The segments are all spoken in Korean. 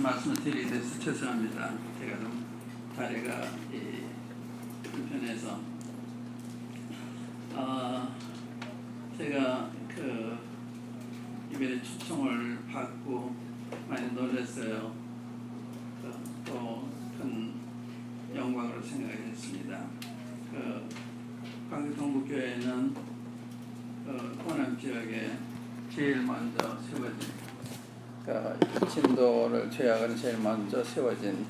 말씀을 드리게 돼서 죄송합니다. 제가 좀 다리가 불편해서 제가 이번에 초청을 받고 많이 놀랐어요. 또 큰 영광으로 생각했습니다. 광주동북교회는 호남 지역에 제일 먼저 세워진 진도를 죄악은 제일 먼저 세워진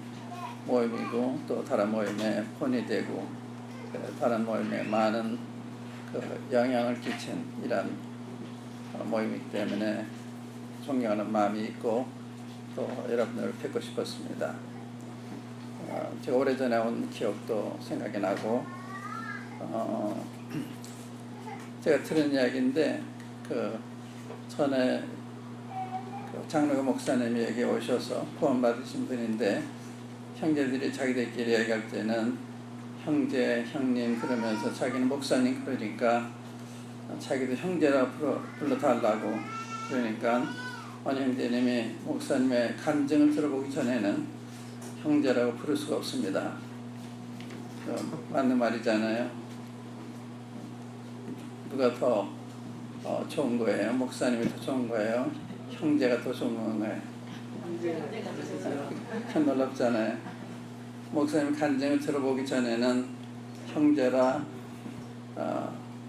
모임이고, 또 다른 모임에 폰이 되고 다른 모임에 많은 영향을 끼친 이런 모임이기 때문에 존경하는 마음이 있고 또 여러분들을 뵙고 싶었습니다. 제가 오래전에 온 기억도 생각이 나고, 제가 들은 이야기인데 전에 장로교 목사님이 여기 오셔서 구원받으신 분인데, 형제들이 자기들끼리 얘기할 때는 형제, 형님 그러면서 자기는 목사님 그러니까 자기도 형제라 불러달라고 그러니까 어느 형제님이 목사님의 간증을 들어보기 전에는 형제라고 부를 수가 없습니다. 맞는 말이잖아요. 누가 더 좋은 거예요? 목사님이 더 좋은 거예요? 형제가 더 좋은 건가요? 참 놀랍잖아요. 목사님 간증을 들어보기 전에는 형제라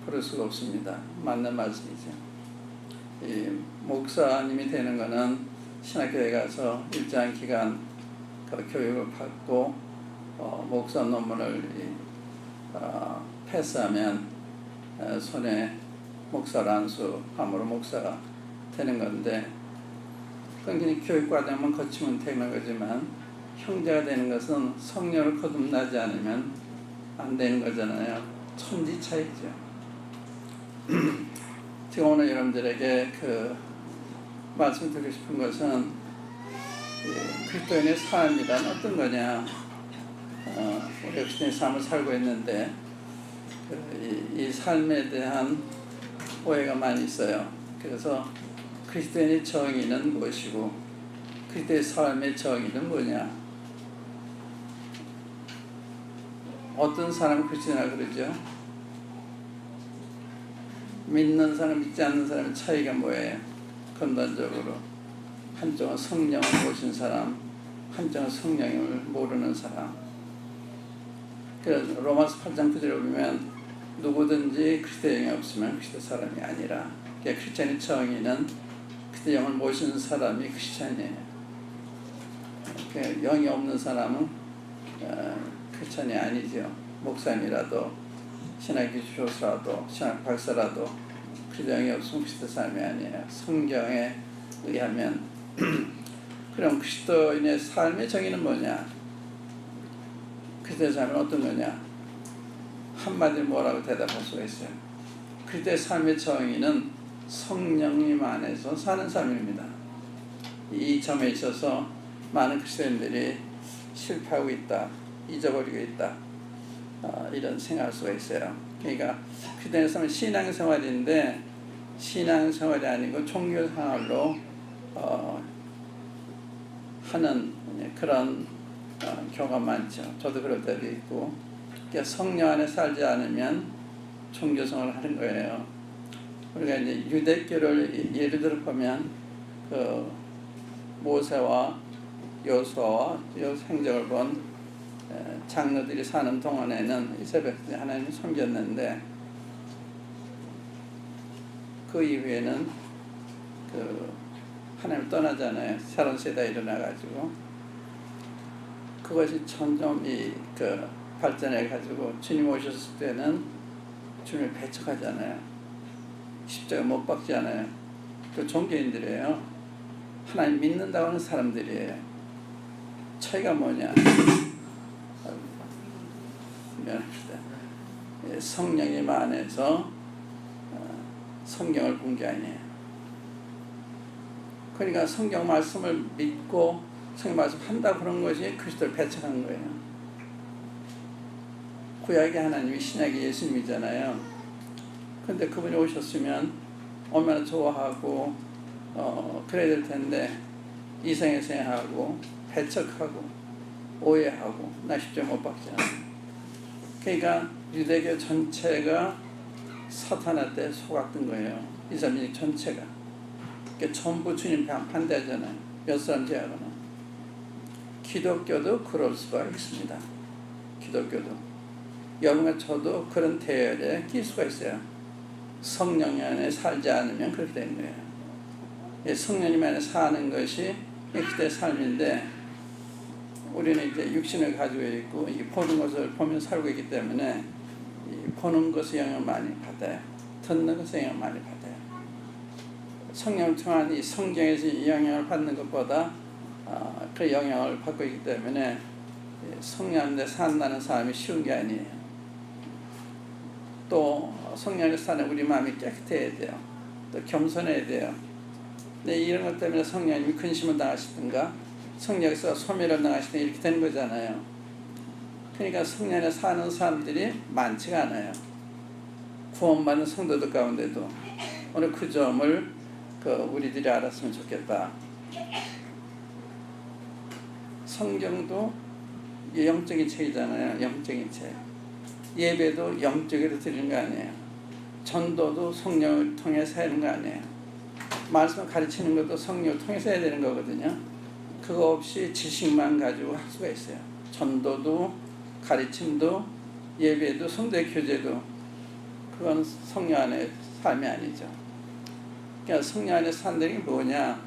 부를 수가 없습니다. 맞는 말씀이죠. 이 목사님이 되는 것은 신학교에 가서 일정한 기간 교육을 받고 목사 논문을 패스하면 손에 목사란수 함으로 목사가 되는 건데, 그냥 교육 과정만 거치면 되는 거지만 형제가 되는 것은 성령을 거듭나지 않으면 안 되는 거잖아요. 천지 차이죠. 제가 오늘 여러분들에게 말씀드리고 싶은 것은 그리스도인의 삶이란 어떤 거냐. 우리가 그리스도인의 삶을 살고 있는데 이 삶에 대한 오해가 많이 있어요. 그래서 그리스도인의 정의는 무엇이고 그리스도의 삶의 정의는 뭐냐. 어떤 사람은 그리스도인이라고 그러죠. 믿는 사람, 믿지 않는 사람의 차이가 뭐예요? 근본적으로 한쪽은 성령을 모신 사람, 한쪽은 성령을 모르는 사람. 그래서 로마서 8장 9절에 보면 누구든지 그리스도의 영이 없으면 그리스도 사람이 아니라. 그러니까 크리스찬의 정의는 그리스도의 영을 모시는 사람이 크리스찬이에요. 그러니까 영이 없는 사람은 크리스찬이 아니죠. 목사님이라도 신학교 교수라도 신학 박사라도 그리스도 영이 없으면 그리스도 사람이 아니에요. 성경에 의하면. 그럼 그리스도인의 삶의 정의는 뭐냐? 그리스도의 삶은 어떤 거냐? 한마디로 뭐라고 대답할 수가 있어요? 그리스도의 삶의 정의는 성령님 안에서 사는 삶입니다. 이 점에 있어서 많은 그리스도인들이 실패하고 있다, 잊어버리고 있다, 이런 생각할 수가 있어요. 그러니까 그리스도인의 삶은 신앙생활인데 신앙생활이 아니고 종교생활로 하는 그런 경우가 많죠. 저도 그럴 때도 있고. 그러니까 성령 안에 살지 않으면 종교생활을 하는 거예요. 우리가 이제 유대교를 예를 들어 보면 모세와 여호수아와 행적을 본 장로들이 사는 동안에는 이스라엘 백성이 하나님을 섬겼는데, 그 이후에는 하나님을 떠나잖아요. 새로운 세대가 일어나가지고. 그것이 점점 발전해가지고 주님 오셨을 때는 주님을 배척하잖아요. 십자가 못 박잖아요. 그 종교인들이에요. 하나님 믿는다고 하는 사람들이에요. 차이가 뭐냐. 미안합니다. 성령님 안에서 성경을 본 게 아니에요. 그러니까 성경 말씀을 믿고 성경 말씀 한다고 그런 것이 그리스도를 배척한 거예요. 구약의 하나님이 신약의 예수님이잖아요. 그런데 그분이 오셨으면 얼마나 좋아하고 그래야 될 텐데 이성에 생각하고 배척하고 오해하고 나 십자가 못 박지 않아. 그러니까 유대교 전체가 사탄한테 속았던 거예요. 이사민족 전체가. 그러니까 전부 주님 반대하잖아요. 몇 사람 제하고는. 기독교도 그럴 수가 있습니다. 기독교도. 여러분과 저도 그런 대열에 낄 수가 있어요. 성령 안에 살지 않으면 그렇게 되는 거예요. 성령님 안에 사는 것이 그때 삶인데 우리는 이제 육신을 가지고 있고 이 보는 것을 보면 살고 있기 때문에 이 보는 것에 영향을 많이 받아요. 듣는 것에 영향을 많이 받아요. 성령을 통한 이 성경에서 영향을 받는 것보다 그 영향을 받고 있기 때문에 성령 안에 산다는 사람이 쉬운 게 아니에요. 또 성령 안에 사는 우리 마음이 깨끗해야 돼요. 또 겸손해야 돼요. 근데 이런 것 때문에 성령님이 근심을 당하시든가 성령에서 소멸을 당하시든가 이렇게 되는 거잖아요. 그러니까 성령 안에 사는 사람들이 많지가 않아요. 구원받는 성도들 가운데도. 오늘 그 점을 우리들이 알았으면 좋겠다. 성경도 영적인 책이잖아요. 영적인 책. 예배도 영적으로 드리는 거 아니에요. 전도도 성령을 통해서 하는 거 아니에요. 말씀을 가르치는 것도 성령을 통해서 해야 되는 거거든요. 그거 없이 지식만 가지고 할 수가 있어요. 전도도 가르침도 예배도 성도의 교제도 그건 성령 안의 삶이 아니죠. 그러니까 성령 안에 산다는 게 뭐냐?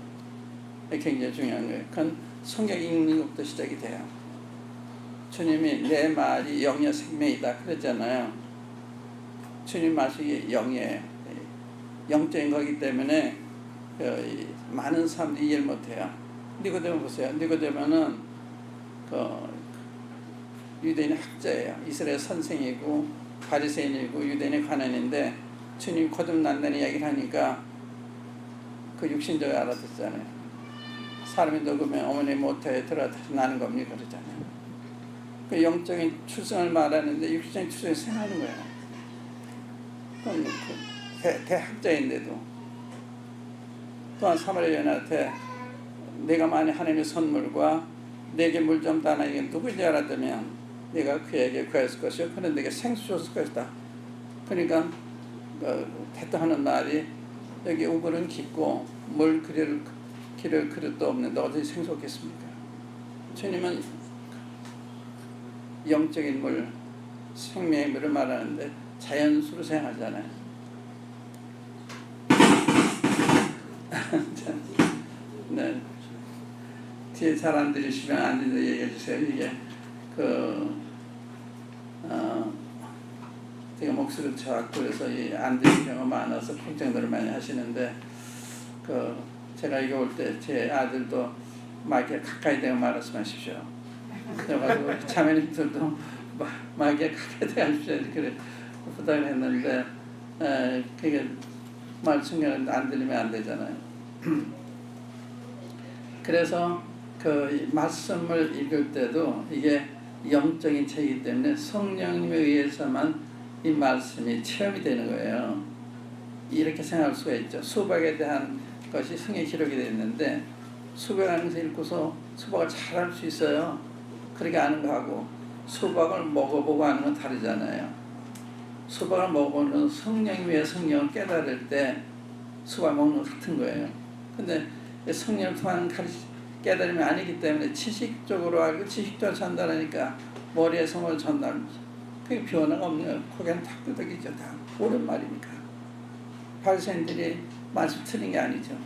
굉장히 중요한 거예요. 그건 성경 읽는 것부터 시작이 돼요. 주님이 내 말이 영이요 생명이다 그랬잖아요. 주님 말씀이 영이에요. 영적인 거기 때문에 많은 사람들이 이해를 못해요. 니고데모 보세요. 니고데모는 유대인 학자예요. 이스라엘 선생이고 바리새인이고 유대인의 관원인데 주님 거듭난다는 이야기를 하니까 그 육신적으로 알아듣잖아요. 사람이 녹으면 어머니 모태에 들어가서 나는 겁니까 그러잖아요. 그 영적인 출생을 말하는데 육신적인 출생을 생각하는 거예요. 그럼 대학자인데도 또한 사마리아 여인한테 내가 만약 하나님의 선물과 내게 물 좀 따나 이게 누구인지 알았다면 내가 그에게 구했을 것이요 그는 내게 생수 줬을 것이다. 그러니까 대답하는 말이 여기 우물은 깊고 물 기를 그릇도 없는데 어디 생수 없겠습니까? 주님은 영적인 물, 생명의 물을 말하는데 자연수로 생각하잖아요. 네. 뒤에 잘 안 들으시면 안 된다 얘기해 주세요. 이게 제가 목소리가 작고 그래서 안 들리는 경우가 많아서 걱정들을 많이 하시는데 제가 이거 올 때 제 아들도 마이크에 가까이 대고 말씀하십시오. 그래가지고 자매님들도 마이크에 가까이 대고 하십시오. 이렇게 부탁을 했는데 그게 말씀을 안 들리면 안 되잖아요. 그래서 그 말씀을 읽을 때도 이게 영적인 책이기 때문에 성령님에 의해서만 이 말씀이 체험이 되는 거예요. 이렇게 생각할 수가 있죠. 수박에 대한 것이 성경에 기록이 되어 있는데 수박하는 거 읽고서 수박을 잘 알 수 있어요. 그렇게 아는 거하고 수박을 먹어보고 아는 건 다르잖아요. 수박을 먹어보는 성령님의 성령을 깨달을 때 수박 먹는 것 같은 거예요. 근데 성령을 통한 깨달음이 아니기 때문에 지식적으로 알고 지식적으로 전달하니까 머리에 성을 전달합니다. 그게 변화가 없는 거예요. 거기는 다 끄덕이죠. 다 옳은 말이니까. 바리새인들이 말씀 틀린 게 아니죠.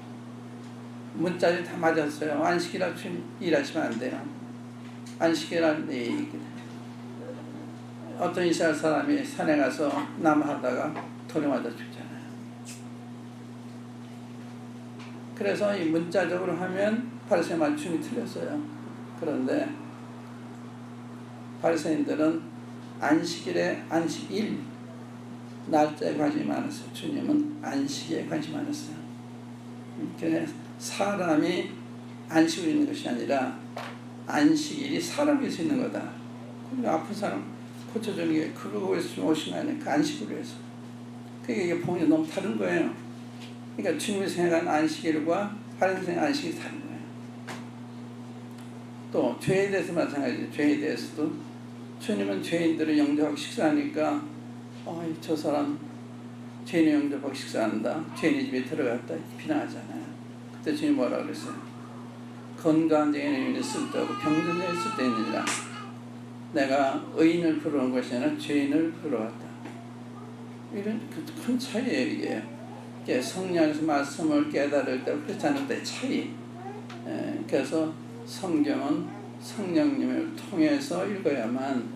문자들이 다 맞았어요. 안식이라 일하시면 안 돼요. 안식이란 어떤 이스라엘 사람이 산에 가서 나무하다가 돌에 맞아 죽잖아요. 그래서 이 문자적으로 하면 바리새인 맞춤이 틀렸어요. 그런데 바리새인들은 안식일에 안식일 날짜에 관심이 많았어요. 주님은 안식에 관심이 많았어요. 그래서 사람이 안식을 있는 것이 아니라 안식일이 사람이 수 있는 거다. 그리고 아픈 사람 고쳐주는 게 그러고 오신 거 아니에요. 그 안식으로 해서. 그게 이게 본이 너무 다른 거예요. 그러니까 주님이 생각한 안식일과 바리새인 안식이 다른 거예요. 또 죄에 대해서 마찬가지죠. 죄에 대해서도 주님은 죄인들을 영접하고 식사하니까 저 사람 죄인을 영접하고 식사한다, 죄인의 집에 들어갔다 비난하잖아요. 그때 주님이 뭐라고 그랬어요? 건강한 죄인을 쓸데없고 병든 자를 쓸데있느니라. 내가 의인을 부르는 것이 아니라 죄인을 부르었다. 이런 큰 차이예요. 이게 성령에서 말씀을 깨달을 때 그렇지 않을 때 차이. 그래서 성경은 성령님을 통해서 읽어야만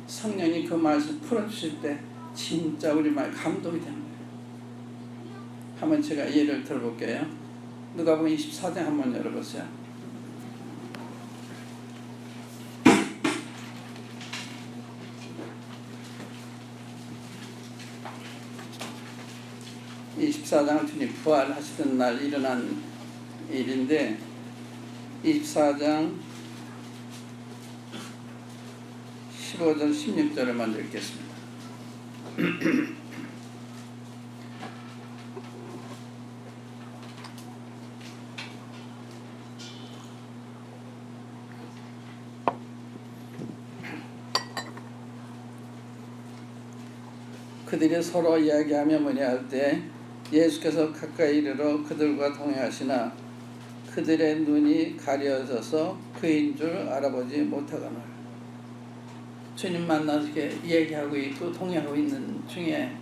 성령이 그 말씀 풀어주실 때 진짜 우리 말 감동이 되는 거예요. 한번 제가 예를 들어볼게요. 누가복음 24장 한번 열어보세요. 이 24장은 주님 부활하시던 날 일어난 일인데 24장 15절 16절을 먼저 읽겠습니다. 그들이 서로 이야기하며 문의할 때 예수께서 가까이 이르러 그들과 동행하시나 그들의 눈이 가려져서 그인 줄 알아보지 못하거늘. 주님 만나서 이렇게 얘기하고 있고 동행하고 있는 중에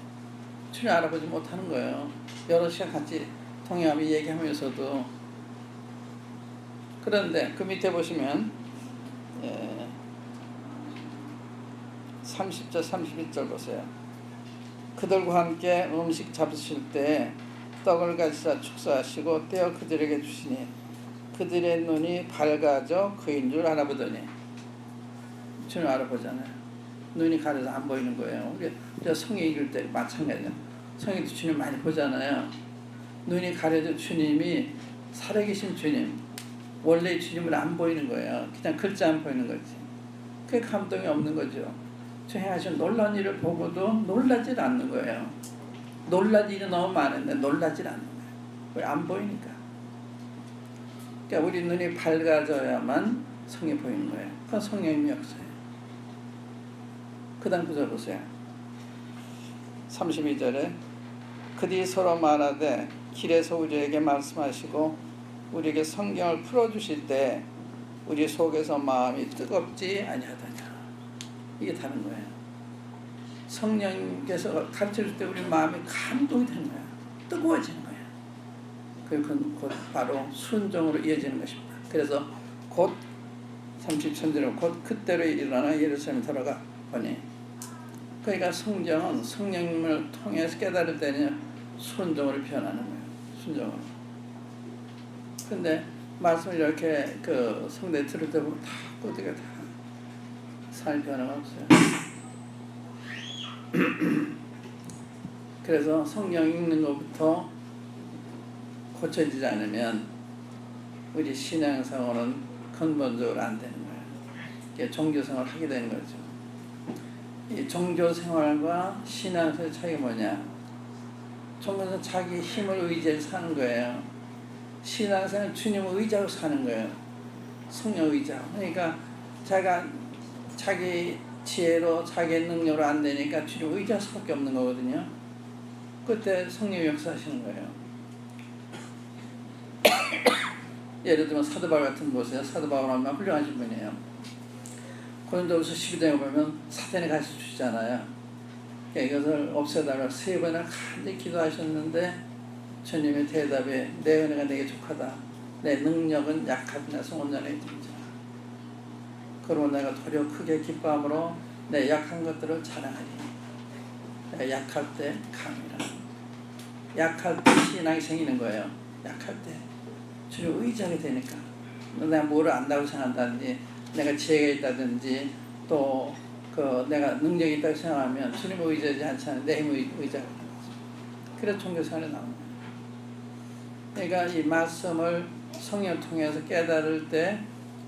주님 알아보지 못하는 거예요. 여러 시간 같이 동행하며 얘기하면서도. 그런데 그 밑에 보시면 30절 31절 보세요. 그들과 함께 음식 잡수실 때 떡을 가지사 축사하시고 떼어 그들에게 주시니 그들의 눈이 밝아져 그인 줄 알아보더니. 주님 알아보잖아요. 눈이 가려서 안 보이는 거예요. 우리가 성경 읽을 때 마찬가지예요. 성경도 주님 많이 보잖아요. 눈이 가려져 주님이 살아계신 주님, 원래 주님을 안 보이는 거예요. 그냥 글자 안 보이는 거지. 그게 감동이 없는 거죠. 저 행하신 놀라운 일을 보고도 놀라질 않는 거예요. 놀랄 일이 너무 많은데 놀라질 않는 거예요. 왜? 안 보이니까. 그러니까 우리 눈이 밝아져야만 성이 보이는 거예요. 그건 성령의 역사예요. 그 다음 구절 보세요. 32절에 그들이 서로 말하되 길에서 우리에게 말씀하시고 우리에게 성경을 풀어주실 때 우리 속에서 마음이 뜨겁지 아니하더냐. 이게 다른 거예요. 성령께서 가르쳐줄 때 우리 마음이 감동이 되는 거예요. 뜨거워지는 거예요. 그건 곧 바로 순종으로 이어지는 것입니다. 그래서 곧 33절에 곧 그때로 일어나 예루살렘에 들어가 보니. 그러니까 성경은 성령님을 통해서 깨달을 때는 순종으로 변하는 거예요. 순종으로. 근데 말씀을 이렇게 그 성대 들을 때 보면 다 꼬드게 다 삶 변화가 없어요. 그래서 성경 읽는 것부터 고쳐지지 않으면 우리 신앙생활은 근본적으로 안 되는 거예요. 이게 종교생활을 하게 되는 거죠. 이 종교생활과 신앙생활의 차이가 뭐냐? 종교생활은 자기 힘을 의지해서 사는 거예요. 신앙생활은 주님을 의지하고 사는 거예요. 성령 의지하고. 그러니까 자기 지혜로 자기 능력으로 안 되니까 주님 의지할 수밖에 없는 거거든요. 그때 성령이 역사하시는 거예요. 예를 들면 사도 바울 같은 분 보세요. 사도 바울 얼마나 훌륭하신 분이에요. 고린도후서 12장에 보면 사탄이 가르쳐 주시잖아요. 이것을 없애달라고 3번이나 간절히 기도하셨는데 주님의 대답에 내 은혜가 내게 족하다. 내 능력은 약하다. 온전히 드리자. 그러면 내가 도리어 크게 기뻐함으로 내 약한 것들을 자랑하리. 내가 약할 때 강이라. 약할 때 신앙이 생기는 거예요. 약할 때 주님 의지하게 되니까. 내가 뭐를 안다고 생각한다든지 내가 지혜가 있다든지 또 내가 능력이 있다고 생각하면 주님을 의지하지 않잖아요. 내 힘을 의지하는 거죠. 그래서 종교생활에 나오는 거예요. 그러니까 이 말씀을 성령을 통해서 깨달을 때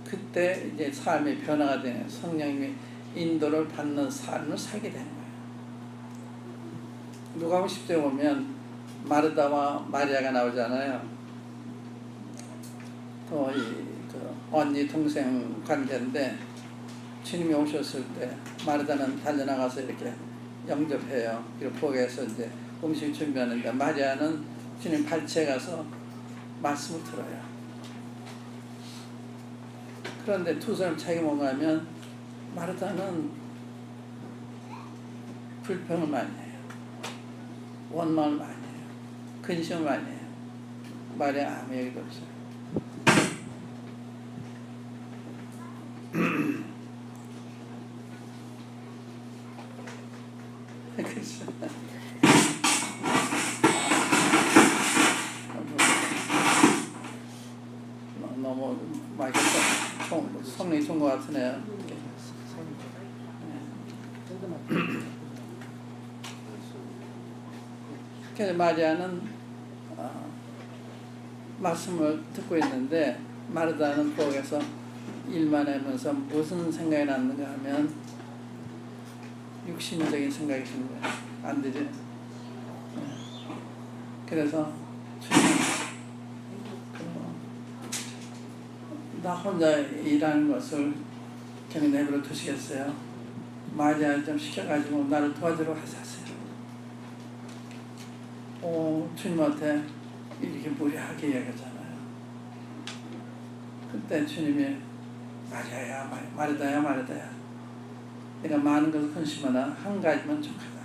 그때 이제 삶의 변화가 되는 성령님의 인도를 받는 삶을 살게 되는 거예요. 누가복음 10장에 보면 마르다와 마리아가 나오잖아요. 또 그 언니 동생 관계인데 주님이 오셨을 때 마르다는 달려나가서 이렇게 영접해요. 그리고 포기해서 이제 음식 준비하는데 마리아는 주님 발치에 가서 말씀을 들어요. 그런데 두 사람 차이가 뭔가 하면 마르다는 불평을 많이 해요. 원망을 많이 해요. 근심을 많이 해요. 마리아 아무 얘기도 없어요. 너무 마이크 성능이 좋은 것 같으네요. 그래서 마리아는 말씀을 듣고 있는데 마르다는 거기서 일만 하면서 무슨 생각이 났는가 하면 육신적인 생각이 드는 거예요. 안 되지? 그래서 나 혼자 일하는 것을 그냥 내버려 두시겠어요? 마리아 좀 시켜가지고 나를 도와주러 하세요. 주님한테 이렇게 무례하게 이야기하잖아요. 그때 주님이 마리아야, 마리다야. 내가 많은 것을 근심하나 한 가지만 족하다.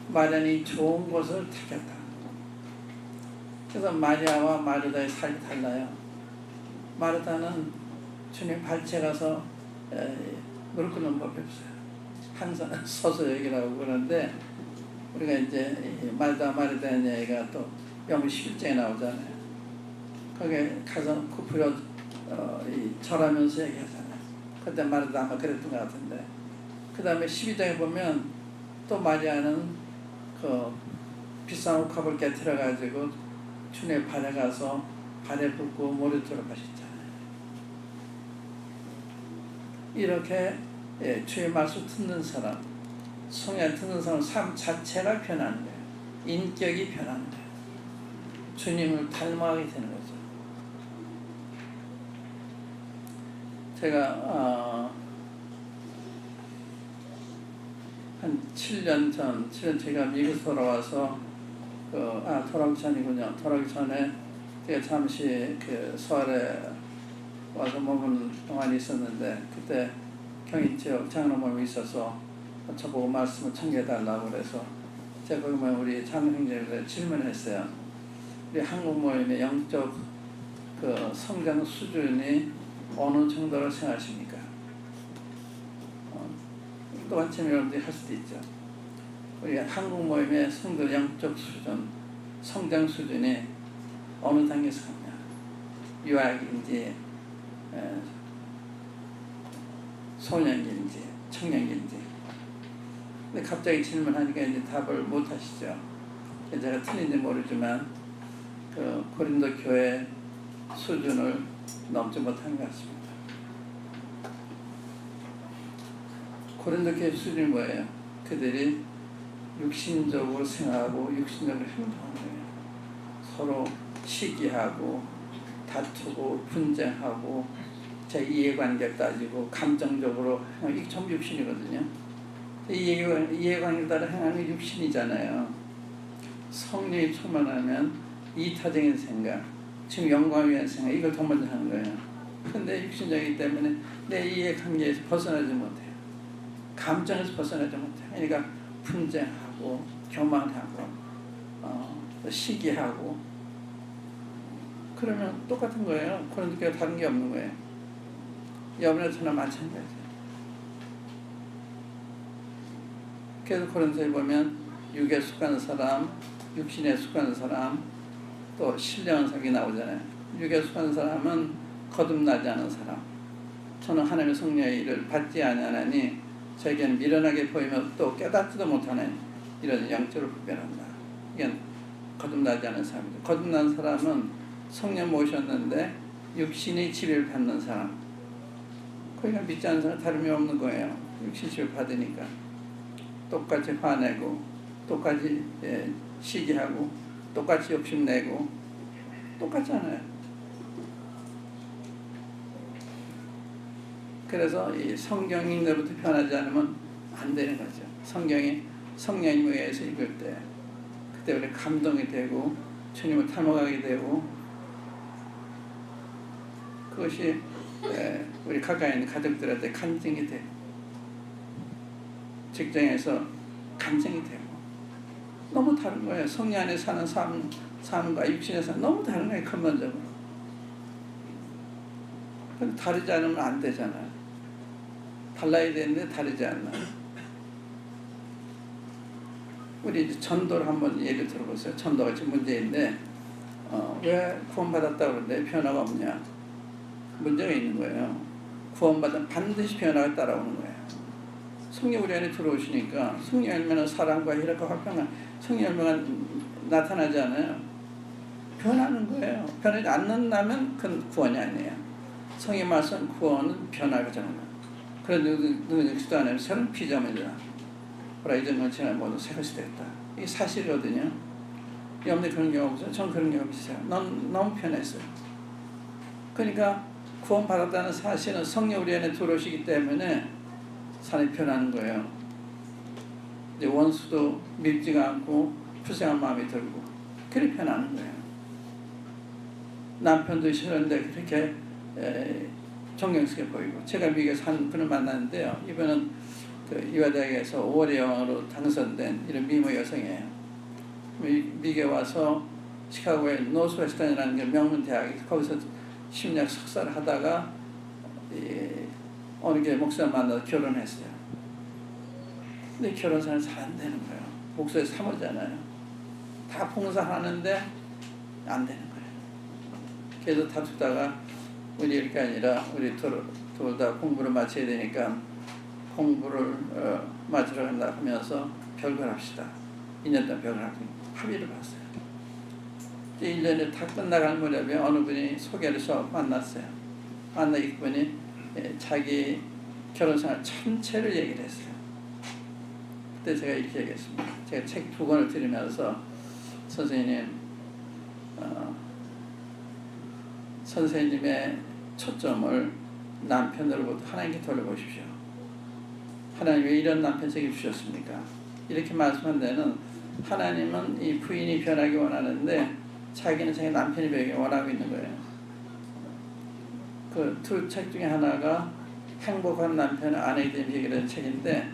마리아는 좋은 것을 택했다. 그래서 마리아와 마르다의 삶이 달라요. 마르다는 주님 발치에 가서 무릎 꿇는 법이 없어요. 항상 서서 얘기를 하고 그러는데 우리가 이제 마르다의 얘기가 또 요한 11장에 나오잖아요. 거기에 가서 구부려 절하면서 얘기하잖아요. 그때 마르다 아마 그랬던 것 같은데 그 다음에 12장에 보면 또 마리아는 그 비싼 옥합을 깨트려가지고 주님의 발에 가서 발에 붓고 머리털을 마셨잖아요. 이렇게 주의 말씀 듣는 사람, 성령 듣는 사람 삶 자체가 변하는 거예요. 인격이 변하는 거예요. 주님을 닮아가게 되는 거죠. 제가 한 7년 제가 미국 돌아와서 돌아오기 전이군요. 돌아오기 전에 제가 잠시 그 서울에 와서 머무는 동안이 있었는데 그때 경인 지역 장로 모임이 있어서 저보고 말씀을 청구해달라고 그래서 제가 거기 보면 우리 장로 형제들에 질문을 했어요. 우리 한국 모임의 영적 그 성장 수준이 어느 정도로 생각하십니까? 또한 여러분들이 할 수도 있죠. 우리 한국 모임의 성도 영적 수준, 성장 수준이 어느 단계에서 가냐? 유아기인지, 소년기인지, 청년기인지. 근데 갑자기 질문하니까 이제 답을 못 하시죠. 제가 틀린지 모르지만 그 고린도 교회 수준을 넘지 못한 것 같습니다. 고린도 교회 수준이 뭐예요? 그들이 육신적으로 생각하고 육신적으로 행동하는 거예요. 서로 시기하고 다투고 분쟁하고 제 이해관계 따지고 감정적으로 이게 전부 육신이거든요. 이해관계 따라 행하는 게 육신이잖아요. 성령이 충만하면 이타적인 생각, 지금 영광을 위한 생각 이걸 더 먼저 하는 거예요. 근데 육신적이기 때문에 내 이해관계에서 벗어나지 못해요. 감정에서 벗어나지 못해요. 그러니까 분쟁하고 교만하고 시기하고 그러면 똑같은 거예요. 고린도 교회 다른 게 없는 거예요. 여러분에서나 마찬가지예요. 그래서 고린도에 보면 육에 속한 사람, 육신에 속한 사람, 또 신령한 사람이 나오잖아요. 육에 속한 사람은 거듭나지 않은 사람. 저는 하나님의 성령의 일을 받지 아니하나니 저에게는 미련하게 보이며 또 깨닫지도 못하는 이런 영적으로 분별한다. 이건 거듭나지 않은 사람이죠. 거듭난 사람은 성령 모셨는데 육신이 지배를 받는 사람. 그러니까 믿지 않는 사람 다름이 없는 거예요. 육신 지배를 받으니까. 똑같이 화내고 똑같이 시기하고 똑같이 욕심내고 똑같잖아요. 그래서 이 성경 읽는데부터 변하지 않으면 안 되는 거죠. 성경이 성령님에 의해서 읽을 때 그때 우리 감동이 되고 주님을 닮아가게 되고 그것이 우리 가까이 있는 가족들한테 간증이 되고 직장에서 간증이 되고 너무 다른 거예요. 성령 안에 사는 삶과 육신에 사는 너무 다른 거예요. 근본적으로. 다르지 않으면 안 되잖아요. 달라야 되는데 다르지 않나. 우리 이제 전도를 한번 예를 들어보세요. 전도가 지금 문제인데 왜 구원받았다고 그러는데 변화가 없냐. 문제가 있는 거예요. 구원받으면 반드시 변화가 따라오는 거예요. 성령 우리 안에 들어오시니까 성령 열매는 사랑과 희락과 화평과 성령 열매가 나타나지 않아요. 변하는 거예요. 변하지 않는다면 그건 구원이 아니에요. 성의 말씀 구원은 변화잖아요. 그런 누구도 안 해요. 새로운 피조물이다. 보라 이전 것처럼 모두 새것이 됐다. 이게 사실이거든요. 여러분들 그런 경우 없어요? 전 그런 경우 있어요. 너무 편했어요. 그러니까 구원받았다는 사실은 성령 우리 안에 들어오시기 때문에 사람이 변하는 거예요. 이제 원수도 밉지가 않고 불쌍한 마음이 들고 그렇게 변하는 거예요. 남편도 싫은데 그렇게 존경스럽게 보이고 제가 미국에서 한 분을 만났는데요. 이분은 그 이화대학에서 5월의 여왕으로 당선된 이런 미모 여성이에요. 미국에 와서 시카고의 노스웨스턴이라는 게 명문 대학에서 거기서 심리학 석사를 하다가 어느 게 목사 만나서 결혼했어요. 근데 결혼 생활 잘 안 되는 거예요. 목사에 사모잖아요. 다 봉사하는데 안 되는 거예요. 그래서 다투다가 우리 이렇게 아니라 우리 둘 다 공부를 마쳐야 되니까 공부를 마치러 간다 하면서 별거합시다. 2년 동안 별거하고 합의를 봤어요. 1년이 다 끝나가는 무렵에 어느 분이 소개를 해서 만났어요. 만나 이분이 자기 결혼생활 전체를 얘기를 했어요. 그때 제가 이렇게 얘기했습니다. 제가 책 2권을 들으면서 선생님, 선생님의 초점을 남편으로부터 하나님께 돌려보십시오. 하나님 왜 이런 남편에게 주셨습니까? 이렇게 말씀한 데는 하나님은 이 부인이 변하기 원하는데 자기는 자기 남편이 변하기 원하고 있는 거예요. 그 두 책 중에 하나가 행복한 남편의 아내에 대한 얘기라는 책인데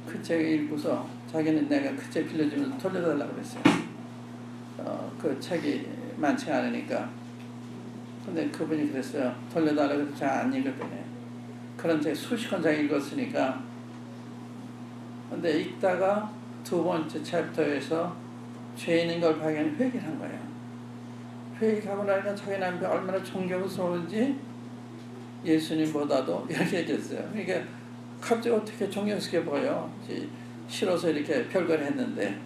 그 책을 읽고서 자기는 내가 그 책 빌려주면서 돌려달라고 그랬어요. 그 책이 많지가 않으니까. 근데 그분이 그랬어요. 돌려달라고 해서 잘 안 읽었더니 그런 책 수십 권장 읽었으니까 근데 읽다가 2번째 챕터에서 죄인인 걸 발견해 회개를 한 거예요. 회개하고 나니까 자기 남편 얼마나 존경스러운지 예수님보다도 이렇게 얘기했어요. 그러니까 갑자기 어떻게 존경스럽게 보여. 싫어서 이렇게 별거를 했는데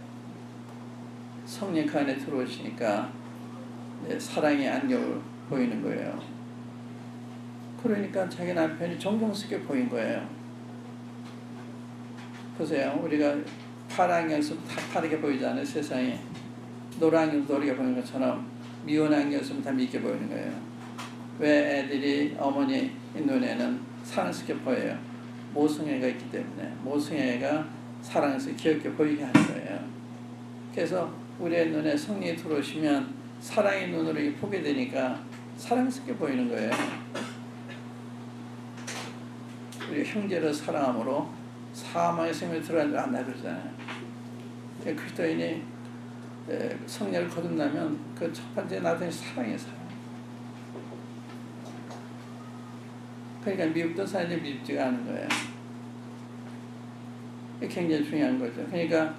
성령 그 안에 들어오시니까 사랑의 안경을 보이는 거예요. 그러니까 자기 남편이 존경스럽게 보인 거예요. 보세요. 우리가 파란 안경 쓰면 다 파랗게 보이잖아요. 세상에. 노란 안경 노랗게 보이는 것처럼 미운 안경 쓰면 다 밉게 보이는 거예요. 왜 애들이 어머니 눈에는 사랑스럽게 보여요? 모성애가 있기 때문에 모성애가 사랑스럽게 귀엽게 보이게 하는 거예요. 그래서 우리의 눈에 성령이 들어오시면 사랑의 눈으로 보게 되니까 사랑스럽게 보이는 거예요. 우리 형제를 사랑함으로 사망의 생명이 들어가는 줄 안다 그러잖아요. 그리스도인이 성령을 거듭나면 그 첫 번째 나타나는 사랑이에요. 사랑. 그러니까 미흡던 사람이 미흡지가 않은 거예요. 이게 굉장히 중요한 거죠. 그러니까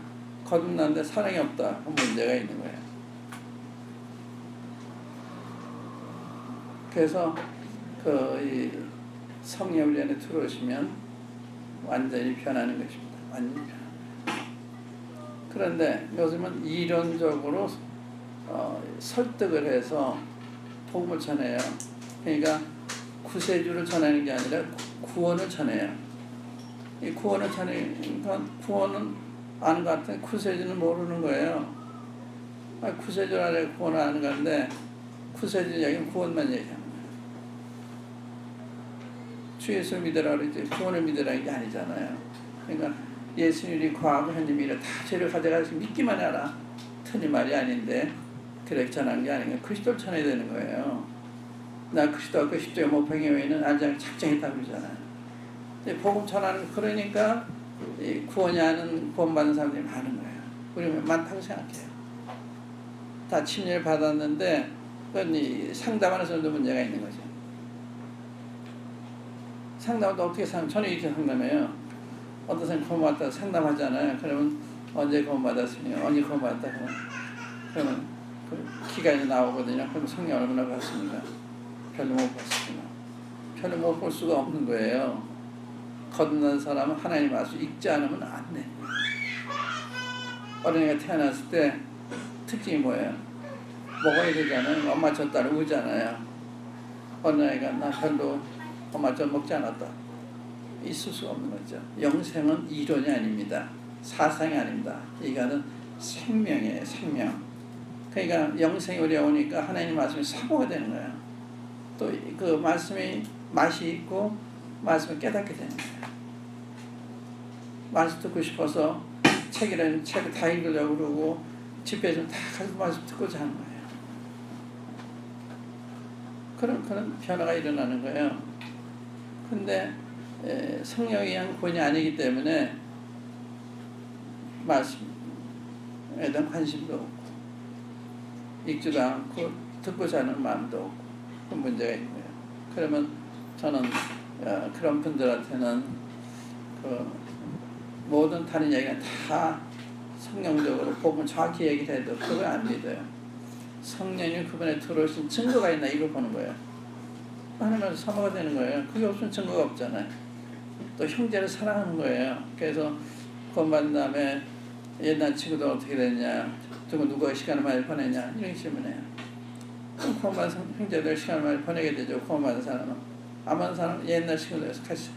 거듭났는데 사랑이 없다. 문제가 있는 거예요. 그래서 이 성령 우리 안에 들어오시면 완전히 변하는 것입니다. 완전히 변하는 거예요. 그런데 요즘은 이론적으로 설득을 해서 복음을 전해요. 그러니까 구세주를 전하는 게 아니라 구원을 전해요. 이 구원을 전하니까 구원은 아는 것 같은데 구세주는 모르는 거예요. 구세주를 알아야 구원을 아는 건데 구세주 얘기는 구원만 얘기하는 거예요. 주 예수 믿으라 그러지 구원을 믿으라는 게 아니잖아요. 그러니까 예수님이 과거 현재 미래 다 죄를 가져가서 믿기만 해라. 틀린 말이 아닌데 그렇게 전하는 게 아니고 그리스도를 전해야 되는 거예요. 나 그리스도와 그 십자가 못 박힌 외에는 알지 작정했다고 그러잖아요. 복음 전하는 그러니까 구원이 아는 구원받는 사람들이 많은 거예요. 우리는 많다고 생각해요. 다 침례를 받았는데 그건 상담하는 사람도 문제가 있는 거죠. 상담도 어떻게 저는 이렇게 상담해요. 어떤 사람이 구원받았다 상담하잖아요. 그러면 언제 구원받았으냐, 언제 구원받았다 그러면 그 기간이 나오거든요. 그럼 성령 얼마나 받습니까? 별로 못 받습니다. 별로 못 볼 수가 없는 거예요. 거듭난 사람은 하나님 말씀 읽지 않으면 안 돼. 어린이가 태어났을 때 특징이 뭐예요? 먹어야 되잖아요. 엄마 젖 따라 우잖아요. 어린아이가 나 별로 엄마 젖 먹지 않았다. 있을 수가 없는 거죠. 영생은 이론이 아닙니다. 사상이 아닙니다. 이거는 생명이에요. 생명. 그러니까 영생이 우리가 오니까 하나님 말씀이 사고가 되는 거예요. 또 그 말씀이 맛이 있고 말씀을 깨닫게 되는 거예요. 말씀 듣고 싶어서 책을 다 읽으려고 그러고 집회에서 다 가서 말씀 듣고자 하는 거예요. 그런 변화가 일어나는 거예요. 근데 성령에 의한 구원이 아니기 때문에 말씀에 대한 관심도 없고 읽지도 않고 듣고자 하는 마음도 없고 그런 문제가 있는 거예요. 그러면 저는 그런 분들한테는 그 모든 다른 얘기가 다 성령적으로 복음을 정확히 얘기를 해도 그걸 안 믿어요. 성령이 그분에 들어오신 증거가 있나 이걸 보는 거예요. 하나님께서 사모가 되는 거예요. 그게 없으면 증거가 없잖아요. 또 형제를 사랑하는 거예요. 그래서 구원받은 다음에 옛날 친구들 어떻게 됐냐, 누가 시간을 많이 보냈냐 이런 질문해요. 그럼 구원받은 형제들 시간을 많이 보내게 되죠. 구원받은 사람은 아만 사람 옛날 친구들에서 같이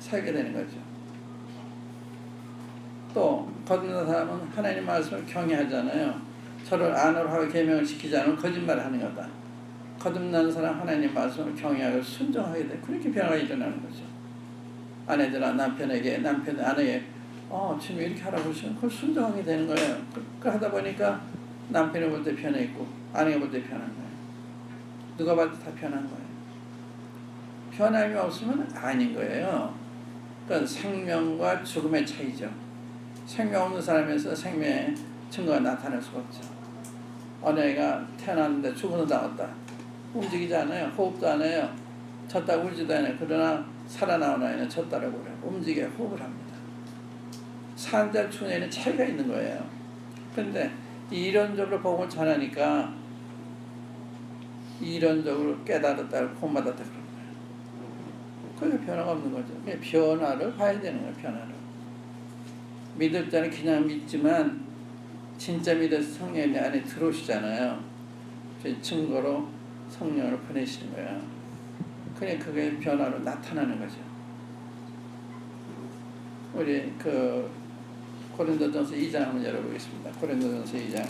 살게 되는 거죠. 또 거듭난 사람은 하나님 말씀을 경외하잖아요. 저를 안으로 하고 계명을 지키지 않으면 거짓말을 하는 거다. 거듭난 사람 하나님 말씀을 경외하고 순종하게 돼. 그렇게 변화가 일어나는 거죠. 아내들아 남편에게 아내에게 주님 이렇게 하라고 그러시면 그걸 순종하게 되는 거예요. 그 하다 보니까 남편이 볼 때 변했고 아내가 볼 때 변한 거예요. 누가 봐도 다 변한 거예요. 변함이 없으면 아닌 거예요. 그러니까 생명과 죽음의 차이죠. 생명 없는 사람에서 생명의 증거가 나타날 수가 없죠. 어느 애가 태어났는데 죽어서 나왔다. 움직이지 않아요. 호흡도 안 해요. 젖다고 울지도 않아요. 그러나 살아나온 아이는 젖다라고 그래요. 움직여 호흡을 합니다. 사는 데와 죽은 애는 차이가 있는 거예요. 그런데 이론적으로 복음을 전하니까 이론적으로 깨달았다, 구원받았다 그런 거예요. 그게 변화가 없는 거죠. 그냥 변화를 봐야 되는 거예요. 변화를. 믿을 때는 그냥 믿지만 진짜 믿어서 성령이 내 안에 들어오시잖아요. 증거로 성령을 보내시는 거예요. 그냥 그게 변화로 나타나는 거죠. 우리 고린도전서 2장 한번 열어보겠습니다. 고린도전서 2장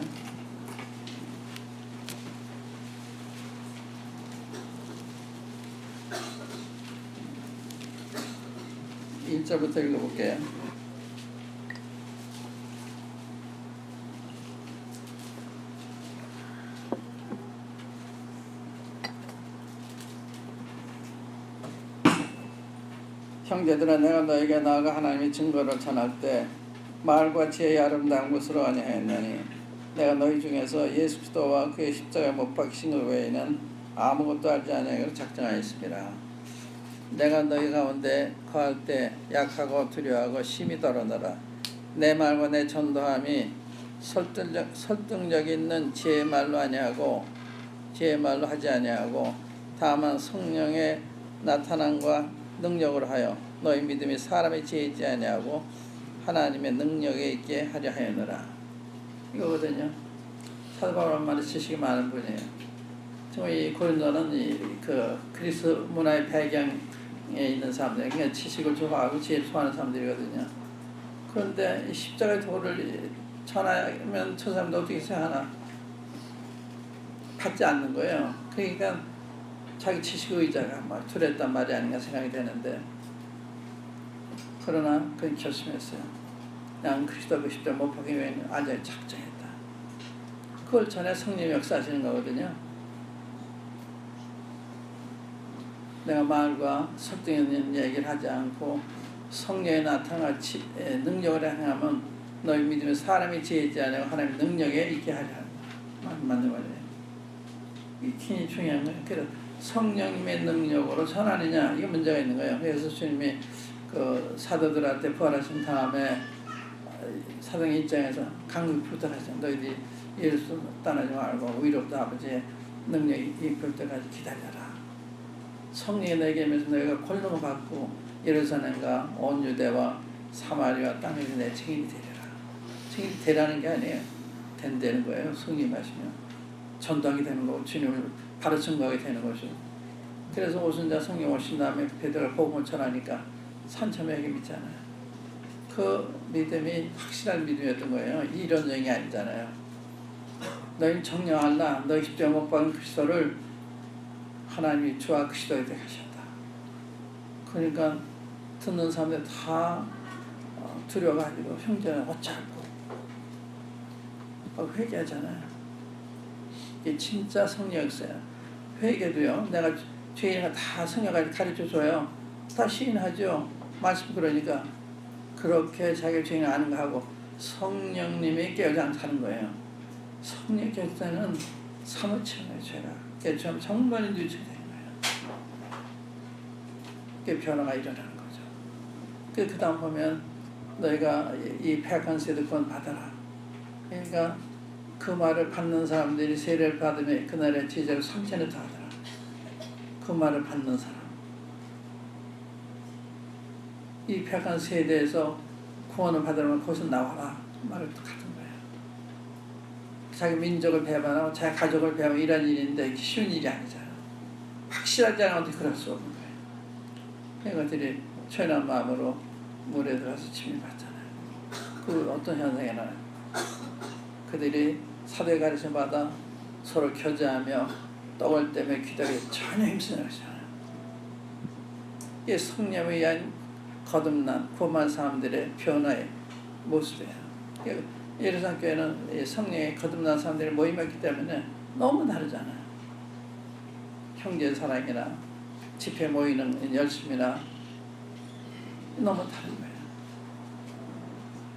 1절부터 읽어볼게요. 형제들아 내가 너에게 나아가 하나님의 증거를 전할 때 말과 지혜의 아름다운 것으로 아니하였나니 내가 너희 중에서 예수 그리스도와 그의 십자가에 못 박히신 것 외에는 아무것도 알지 아니하기로 작정하였습니다. 내가 너희 가운데 거할 때 약하고 두려워하고 심히 떨어너라. 내 말과 내 전도함이 설득력 있는 지혜의 말로 아니하고 지혜의 말로 하지 아니하고 다만 성령의 나타남과 능력으로 하여 너희 믿음이 사람의 지혜이지 아니하고 하나님의 능력에 있게 하려 하였노라. 이거거든요. 사도 바울 엄마는 지식이 많은 분이에요. 정말 이 고린도는 그리스 문화의 배경에 있는 사람들, 그러니까 지식을 좋아하고 지혜를 좋아하는 사람들이거든요. 그런데 이 십자가의 도를 전하면 저 사람도 어떻게 생각하나? 받지 않는 거예요. 그러니까 자기 지식 의자가 막 두렸단 말이 아닌가 생각이 되는데, 그러나 그는 결심했어요. 나는 그리스도 그 십자가 못 박기 위해 완전히 작정했다. 그걸 전에 성령이 역사하시는 거거든요. 내가 말과 설득 있는 얘기를 하지 않고 성령에 나타나 능력을 행하면 너희 믿음에 사람이 지혜지 아니고 하나님의 능력에 있게 하려 한다. 맞는 말이에요. 이 굉장히 중요한 거예요. 그래서 성령님의 능력으로 전하느냐, 이게 문제가 있는 거예요. 그래서 주님이 그 사도들한테 부활하신 다음에 사도의 입장에서 강력히 부탁하시죠. 너희들이 예수 떠나지 말고 위로부터 아버지의 능력이 입을 때까지 기다려라. 성령이 내게 임해서 너희가 권능을 받고 예루살렘과 온 유대와 사마리아 땅에서 내 증인이 되리라. 증인이 되라는 게 아니에요. 된다는 거예요. 성령이 하시면 전도하게 되는 거고 주님을 바로 증거하게 되는 거죠. 그래서 오순자 성령 오신 다음에 베드로가 복음을 전하니까 산처매게 믿잖아요. 그 믿음이 확실한 믿음이었던 거예요. 이론적이 아니잖아요. 너희는 정령할라. 너희 십자가 못 박은 그리스도를 하나님이 주와 그리스도에 되게 하셨다. 그러니까 듣는 사람들 다 두려워가지고 형제는 어쩌고 회개하잖아요. 이게 진짜 성령 역사야. 회개도요. 내가 죄인을 다 성령을 가르쳐줘요. 다 시인하죠. 말씀 그러니까 그렇게 자기 죄인을 아는 거 하고 성령님이 깨어장 사는 거예요. 성령 결단은 사무치는 거예요. 죄가. 그게 정말 유치되는 거예요. 그게 변화가 일어나는 거죠. 그 다음 보면 너희가 이 패악한 세대권 받아라. 그러니까 그 말을 받는 사람들이 세례를 받으면 그날의 제자로 3,000을 더 하더라. 그 말을 받는 사람. 이 패악한 세대에서 구원을 받으려면 거기서 나와라. 그 말을 또 같은 거예요. 자기 민족을 배반하고 자기 가족을 배반하고 이런 일인데 쉬운 일이 아니잖아요. 확실하지 않으면 어떻게 그럴 수 없는 거예요. 그것들이 초연한 마음으로 물에 들어가서 침입받잖아요. 그 어떤 현상이 나요? 그들이 사도의 가르침 받아 서로 교제하며 떡을 떼며 기도하기 전혀 힘쓰는 것이잖아요. 이게 성령에 의한 거듭난 구원한 사람들의 변화의 모습이에요. 예루살렘 교회는 성령에 거듭난 사람들이 모임했기 때문에 너무 다르잖아요. 형제 사랑이나 집회 모이는 열심이나 너무 다른 거예요.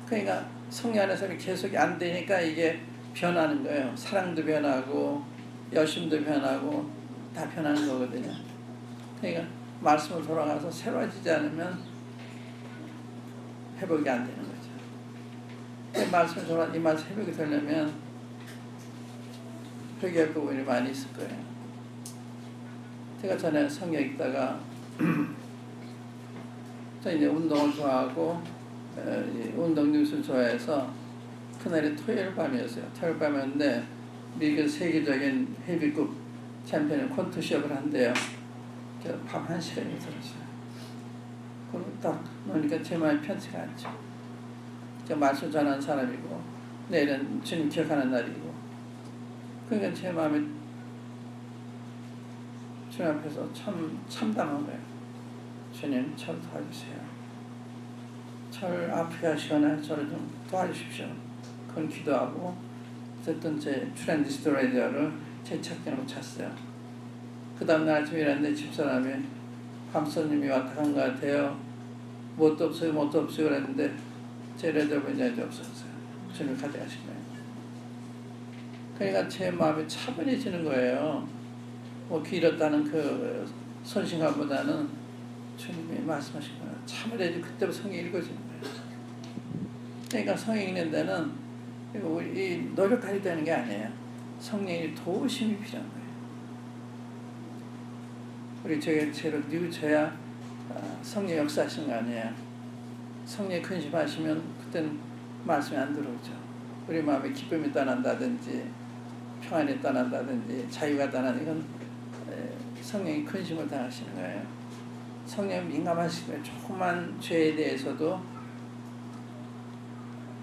그러니까 성령 안에서 계속이 안 되니까 이게 변하는 거예요. 사랑도 변하고 열심도 변하고 다 변하는 거거든요. 그러니까 말씀을 돌아가서 새로워지지 않으면 회복이 안 되는 거죠. 말씀을 돌아가서 이 말씀 회복이 되려면 회개할 부분이 많이 있을 거예요. 제가 전에 성경 읽다가 저 이제 운동을 좋아하고 운동 뉴스를 좋아해서 그날이 토요일 밤이었어요. 토요일 밤이었는데 미국 세계적인 헤비급 챔피언이 콘트 시합을 한대요. 제가 밤 1시간이 들었어요. 그리고 딱 놓으니까 제 마음이 편치가 않죠. 제가 말씀 전하는 사람이고 내일은 주님 기억하는 날이고 그러니까 제 마음이 주님 앞에서 참담한 거예요. 주님 저를 도와주세요. 저를 아프게 하시거나 저를 좀 도와주십시오. 그건 기도하고 어쨌든 제 트랜지스터 라디오를 제 책장으로 찼어요. 그 다음날 아침에 일어났는데 집사람이 밤손님이 왔다 간 것 같아요. 뭣도 없어요 그랬는데 제 라디오 분야에도 없었어요. 주님 가져가신 거예요. 그러니까 제 마음이 차분해지는 거예요. 뭐 길었다는 그 손실감보다는 주님이 말씀하신 거예요. 차분해지고 그때부터 성경 읽어지는 거예요. 그러니까 성경 읽는 데는 이 노력하게 되는 게 아니에요. 성령의 도우심이 필요한 거예요. 우리 제로 뉘우쳐야 성령 역사하시는 거 아니에요. 성령이 근심하시면 그때는 말씀이 안 들어오죠. 우리 마음에 기쁨이 떠난다든지 평안이 떠난다든지 자유가 떠난다든지 이건 성령이 근심을 당하시는 거예요. 성령이 민감하시면 조그만 죄에 대해서도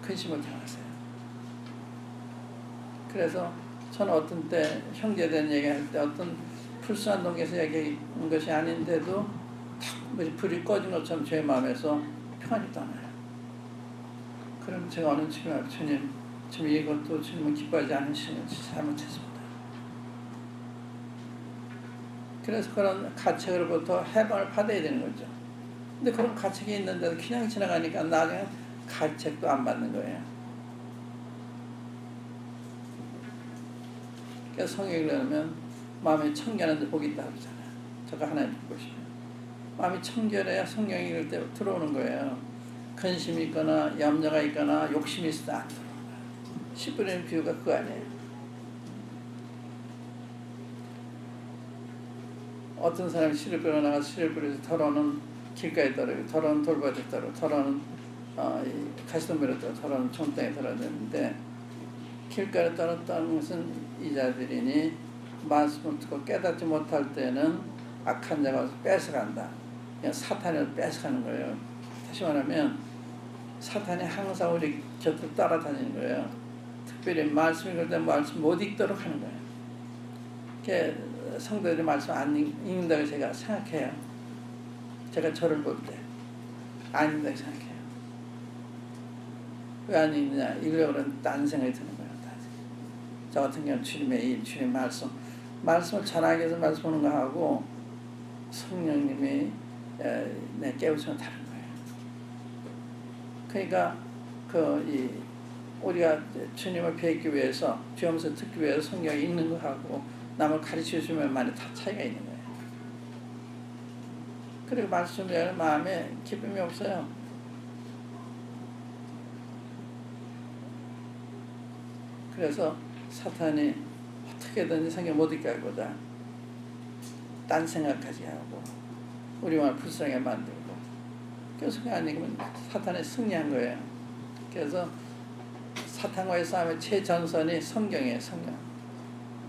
근심을 당하세요. 그래서 저는 어떤 때 형제된 얘기할 때 어떤 불순한 동기에서 얘기한 것이 아닌데도 탁 불이 꺼진 것처럼 제 마음에서 평안이 떠나요. 그럼 제가 어느 주님 이것도 주님은 기뻐하지 않으시는 잘못했습니다. 그래서 그런 가책으로부터 해방을 받아야 되는 거죠. 근데 그런 가책이 있는데도 그냥 지나가니까 나중에 가책도 안 받는 거예요. 그래서 성경에 그러면 마음이 청결한데 복이 있다 그러잖아요. 저가 하나님 보시면 마음이 청결해야 성경이 읽을 때 들어오는 거예요. 근심이 있거나 염려가 있거나 욕심이 있어도 안 들어오는 거예요. 씨 뿌리는 비유가 그거 아니에요. 어떤 사람이 씨를 뿌려 나가서 씨를 뿌려서 더러운 길가에 떨어지고 더러운 돌밭에 떨어지고 더러운 가시덤불에 떨어지고 더러운 종땅에 떨어졌는데 길가에 떨어졌다는 것은 이자들이니 말씀을 듣고 깨닫지 못할 때는 악한 자가 와서 뺏어간다. 그냥 사탄이 뺏어가는 거예요. 다시 말하면 사탄이 항상 우리 곁을 따라다니는 거예요. 특별히 말씀 읽을 때 말씀 못 읽도록 하는 거예요. 성도들이 말씀 안 읽는다고 제가 생각해요. 제가 저를 볼 때 안 읽는다고 생각해요. 왜 안 읽느냐? 읽으려고 그러면 딴 생각이 드는 거예요. 저 같은 경우는 주님의 일, 주님의 말씀을 전하기 위해서 말씀 보는 거 하고 성령님이 내 깨우치면 다른 거예요. 그러니까 우리가 주님을 뵙기 위해서 주엄서 듣기 위해서 성경 읽는 거 하고 남을 가르쳐 주면 많이 다 차이가 있는 거예요. 그리고 말씀을 마음에 기쁨이 없어요. 그래서 사탄이 어떻게든지 성경 못 읽게 하고자 딴 생각까지 하고 우리 마음을 불쌍하게 만들고 그래서 그게 아니면 사탄이 승리한 거예요. 그래서 사탄과의 싸움의 최전선이 성경이에요.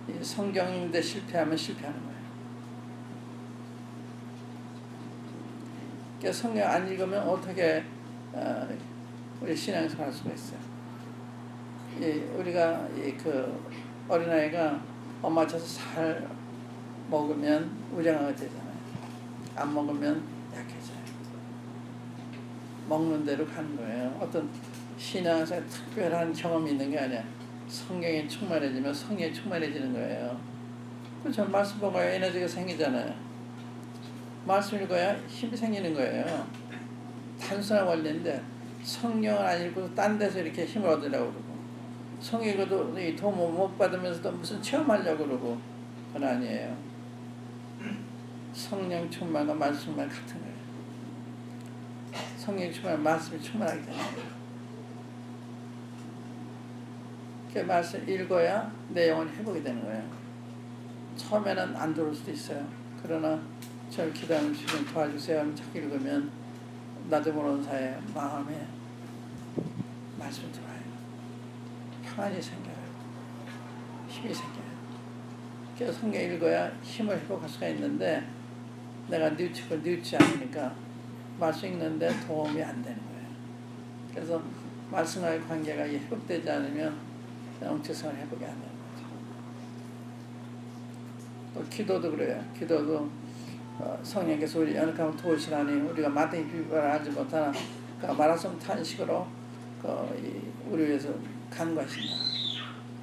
이 성경인데 실패하면 실패하는 거예요. 그래서 성경 안 읽으면 어떻게 우리 신앙생활 할 수가 있어요. 우리가 어린아이가 엄마 젖을 잘 먹으면 우량하게 되잖아요. 안 먹으면 약해져요. 먹는 대로 가는 거예요. 어떤 신앙생활 특별한 경험이 있는 게 아니야. 성경에 충만해지면 성령에 충만해지는 거예요. 그렇죠. 말씀 보고야 에너지가 생기잖아요. 말씀 읽어야 힘이 생기는 거예요. 단순한 원리인데 성령을 안 읽고 딴 데서 이렇게 힘을 얻으려고 그러고 성경 읽어도 돈 못 받으면서도 무슨 체험하려고 그러고 그건 아니에요. 성령 충만과 말씀만 같은 거예요. 성령 충만, 말씀이 충만하게 되는 거예요. 그 말씀 읽어야 내 영혼이 회복이 되는 거예요. 처음에는 안 들어올 수도 있어요. 그러나 저를 기도하면 주님 도와주세요 하면 자꾸 읽으면 나도 모르는 사이에 마음에 말씀이 들어와요. 평안이 생겨요. 힘이 생겨요. 그래서 성경 읽어야 힘을 회복할 수가 있는데 내가 뉘우치 않으니까 말씀 읽는데 도움이 안 되는 거예요. 그래서 말씀과의 관계가 회복되지 않으면 영적생활 회복이 안 되는 거죠. 또 기도도 그래요. 기도도 성령께서 우리 연약함을 도우시라니 우리가 마땅히 비유를 하지 못하나 마라손 탄 식으로 우리 위해서 간구하신다.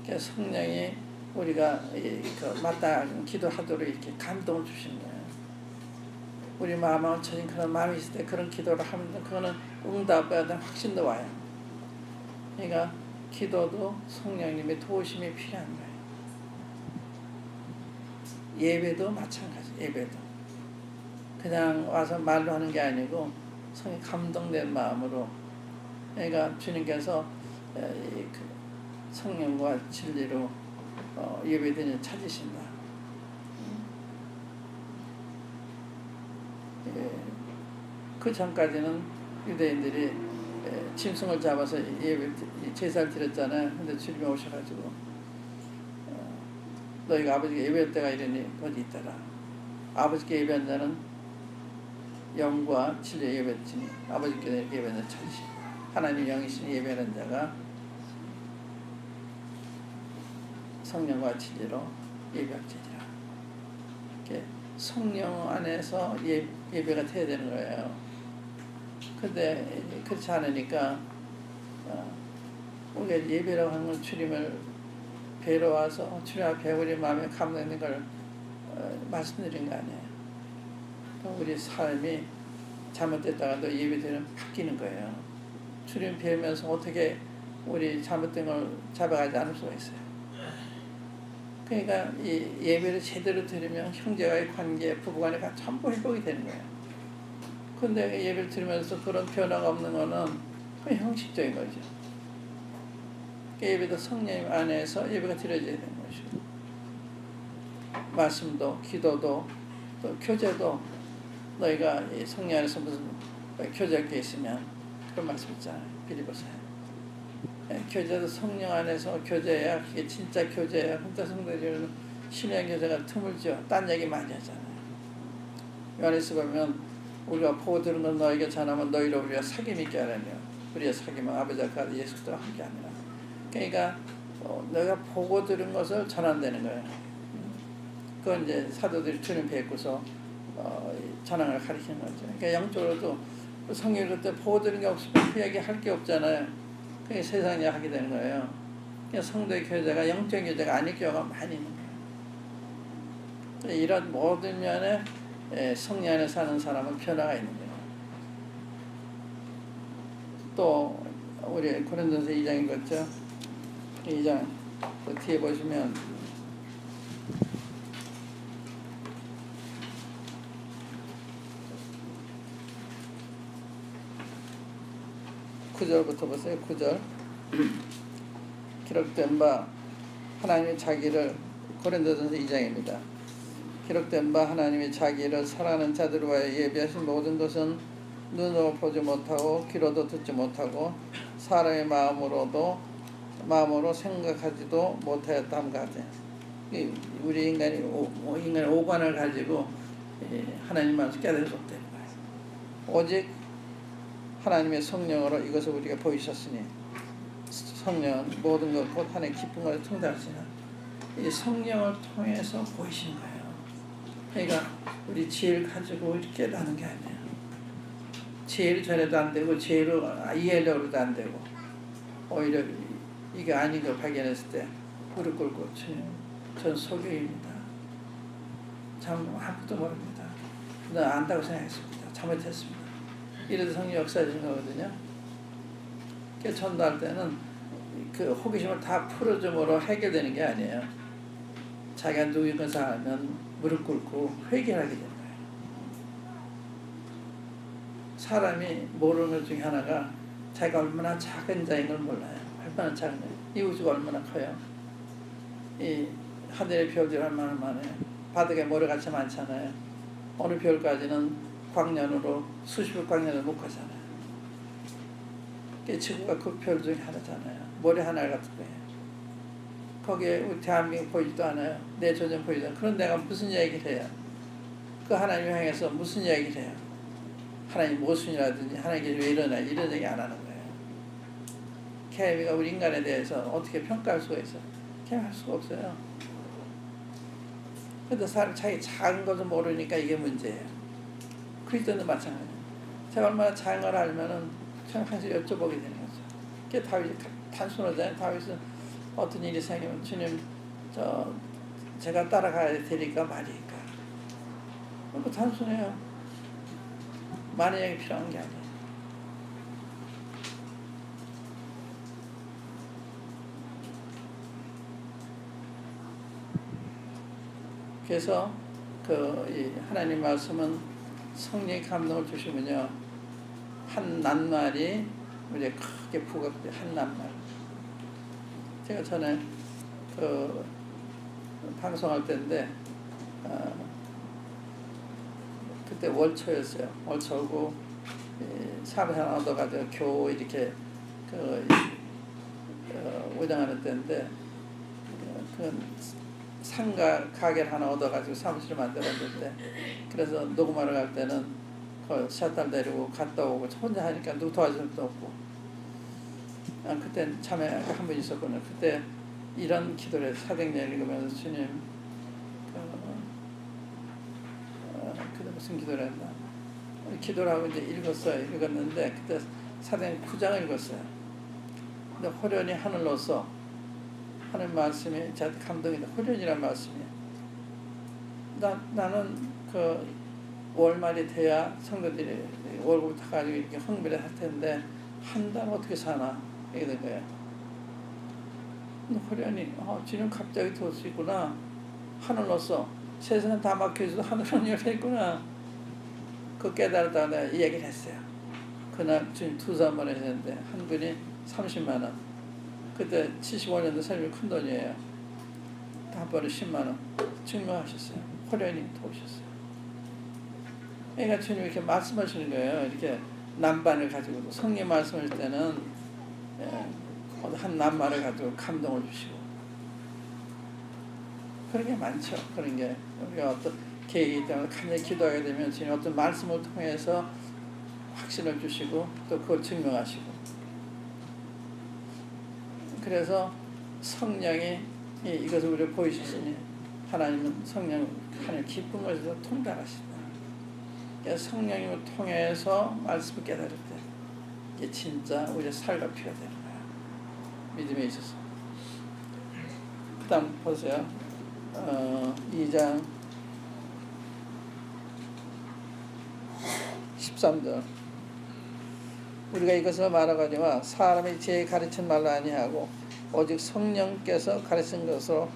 그래서 성령이 우리가 마땅한 기도하도록 이렇게 감동을 주시는 거예요. 우리 마음에 얹혀진 그런 마음이 있을 때 그런 기도를 하면 그거는 응답받는 확신도 와요. 그러니까 기도도 성령님의 도우심이 필요한 거예요. 예배도 마찬가지. 예배도 그냥 와서 말로 하는 게 아니고 성령 감동된 마음으로 그러니까 주님께서 성령과 진리로 예배드리는 찾으신다. 그 전까지는 유대인들이 짐승을 잡아서 제사를 드렸잖아요. 근데 주님이 오셔가지고 너희가 아버지께 예배할 때가 이르니 어디 있더라. 아버지께 예배한 자는 영과 진리에 예배했으니 아버지께 이렇게 예배하는 자 찾으시. 하나님 영이신 예배하는 자가 성령과 진리로 예배할지니라. 이렇게 성령 안에서 예배가 돼야 되는 거예요. 근데 그렇지 않으니까 우리가 예배라고 하는 건 주님을 뵈러 와서 주님 앞에 우리 마음에 감동있는 걸 말씀드린 거 아니에요. 우리 삶이 잘못됐다가도 예배드리면 바뀌는 거예요. 주님 뵈면서 어떻게 우리 잘못된 걸 잡아가지 않을 수가 있어요. 그러니까 이 예배를 제대로 드리면 형제와의 관계, 부부간의 관계 전부 회복이 되는 거예요. 근데 예배를 드리면서 그런 변화가 없는 거는 그냥 형식적인 거죠. 예배도 성령 안에서 예배가 드려져야 되는 것이고, 말씀도 기도도 또 교제도 너희가 성령 안에서 무슨 교제할 게 있으면 그런 말씀 있잖아요. 빌립보서에. 교제도 성령 안에서 교제해야 그게 진짜 교제야. 혼자 성도들은 신앙 교제가 드물죠. 딴 얘기 많이 하잖아요. 요한에서 보면 우리가 보고 들은 건 너에게 전하면 너희로 우리가 사귐 있게 하라며 우리가 사귐은 아버지와 예수 그리스도와 함께 하느라. 그러니까 내가 보고 들은 것을 전한다는 거예요. 그건 이제 사도들이 주님 뵙고서 전황을 가리키는 거죠. 그러니까 영적으로도 성경을 그때 보고 들은 게 없으면 그 얘기 할 게 없잖아요. 그게 세상 이야기 하게 되는 거예요. 그러니까 성도의 교제가 영적 교제가 아닐 경우가 많이 있는 거예요. 이런 모든 면에 성령 안에 사는 사람은 변화가 있는 거예요. 또 우리 고린도서 2장 읽었죠. 2장 그 뒤에 보시면 (9절부터) 보세요. 9절 기록된 바 하나님이 자기를 고린도전서 2장입니다. 기록된 바 하나님이 자기를 사랑하는 자들을 위하여 예비하신 모든 것은 눈으로 보지 못하고 귀로도 듣지 못하고 사람의 마음으로 생각하지도 못하였다함과 같아요. 우리 인간의 오관을 가지고 하나님 말씀을 깨달을 수 없다는 거예요. 오직 하나님의 성령으로 이것을 우리가 보이셨으니 성령 모든 것 곧 하나님의 기쁜 것을 통달하시는 이 성령을 통해서 보이시는 거예요. 그러니까 우리 지혜를 가지고 이렇게 깨닫는 게 아니에요. 지혜를 전해도 안 되고 지혜로 이해하려고 해도 안 되고 오히려 이게 아닌 걸 발견했을 때 무릎 꿇고 주님 전 소교입니다. 참 아무것도 모릅니다. 나 안다고 생각했습니다. 잘못했습니다. 이래도 성령 역사하시는 거거든요. 그래서 전도할 때는 그 호기심을 다 풀어줌으로 해결되는 게 아니에요. 자기가 누구인 것을 알면 무릎 꿇고 회개하게 되는 거예요. 사람이 모르는 것 중에 하나가 자기가 얼마나 작은 자인 걸 몰라요. 얼마나 작은 자. 이 우주가 얼마나 커요. 이 하늘의 별들이 얼마나 많아요. 바닥에 모래같이 많잖아요. 어느 별까지는 광년으로 수십억 광년을 못 가잖아요. 지구가 그 별 중에 하나잖아요. 모래 하나 같은 거예요. 거기에 우리 대한민국 보이지도 않아요. 내 조정 보이지도 않아요. 그런 내가 무슨 얘기를 해요? 그 하나님 향해서 무슨 얘기를 해요? 하나님 모순이라든지 하나님께서 왜 이러나 이런 얘기 안 하는 거예요. 케미가 우리 인간에 대해서 어떻게 평가할 수가 있어요? 평가할 수가 없어요. 그런데 사람 자기 작은 것을 모르니까 이게 문제예요. 그리스도도 마찬가지예요. 제가 얼마나 작은 걸 알면은 항상 여쭤보게 되는 거죠. 그게 다윗이 단순하잖아요. 다윗은 어떤 일이 생기면 주님 제가 따라가야 되니까 말이니까. 뭐 단순해요. 많은 얘기 필요한 게 아니에요. 그래서 이 하나님 말씀은 성령의 감동을 주시면요, 한 낱말이 우리가 크게 부각돼. 한 낱말. 제가 전에 방송할 때인데 그때 월초였어요. 월초고 사업을 하나 얻어가지고 겨우 이렇게 운영하는 때인데 상가 가게를 하나 얻어가지고 사무실을 만들었는데, 그래서 녹음하러 갈 때는 샷달 데리고 갔다 오고 혼자 하니까 누구 도와줄 수도 없고, 그때 참여가 한 분 있었거든요. 그때 이런 기도를 사도행전 읽으면서 주님 무슨 기도를 했나? 기도를 하고 이제 읽었는데 그때 사도행 9장을 읽었어요. 근데 호련히 하늘로서 하는 말씀이 저한테 감동이다. 호련이란 말씀이. 나는 그 월말이 돼야 성도들이 월급을 타가지고 이렇게 흥비를 할 텐데 한 달 어떻게 사나 이게 된 거예요. 근데 호련히 주님 갑자기 도울 수 있구나. 하늘로서 세상은 다 막혀있어도 하늘은 열려있구나. 그 깨달았다고 내가 이 얘기를 했어요. 그날 주님 투자만 했는데 한 분이 30만 원. 그때 75년도 삶이 큰 돈이에요. 한 번에 10만 원 증명하셨어요. 호련히 도우셨어요. 그러니까 주님 이렇게 말씀하시는 거예요. 이렇게 남반을 가지고도 성령 말씀할 때는 한 남말을 가지고 감동을 주시고 그런 게 많죠. 그런 게 우리가 어떤 계획이 때문에 간절히 기도하게 되면 주님 어떤 말씀을 통해서 확신을 주시고 또 그걸 증명하시고 그래서 성령이 이것을 우리가 보이시니 하나님은 성령 하나님 기쁜 것에서 통달하신다. 성령님을 통해서 말씀을 깨달을 때 이게 진짜 우리의 살과 피가 되는 거야. 믿음에 있어서. 그 다음 보세요. 2장 13절 우리가 이것을 말하거니와 사람이 제 가르친 말로 아니하고 오직 성령께서 가르친 것으로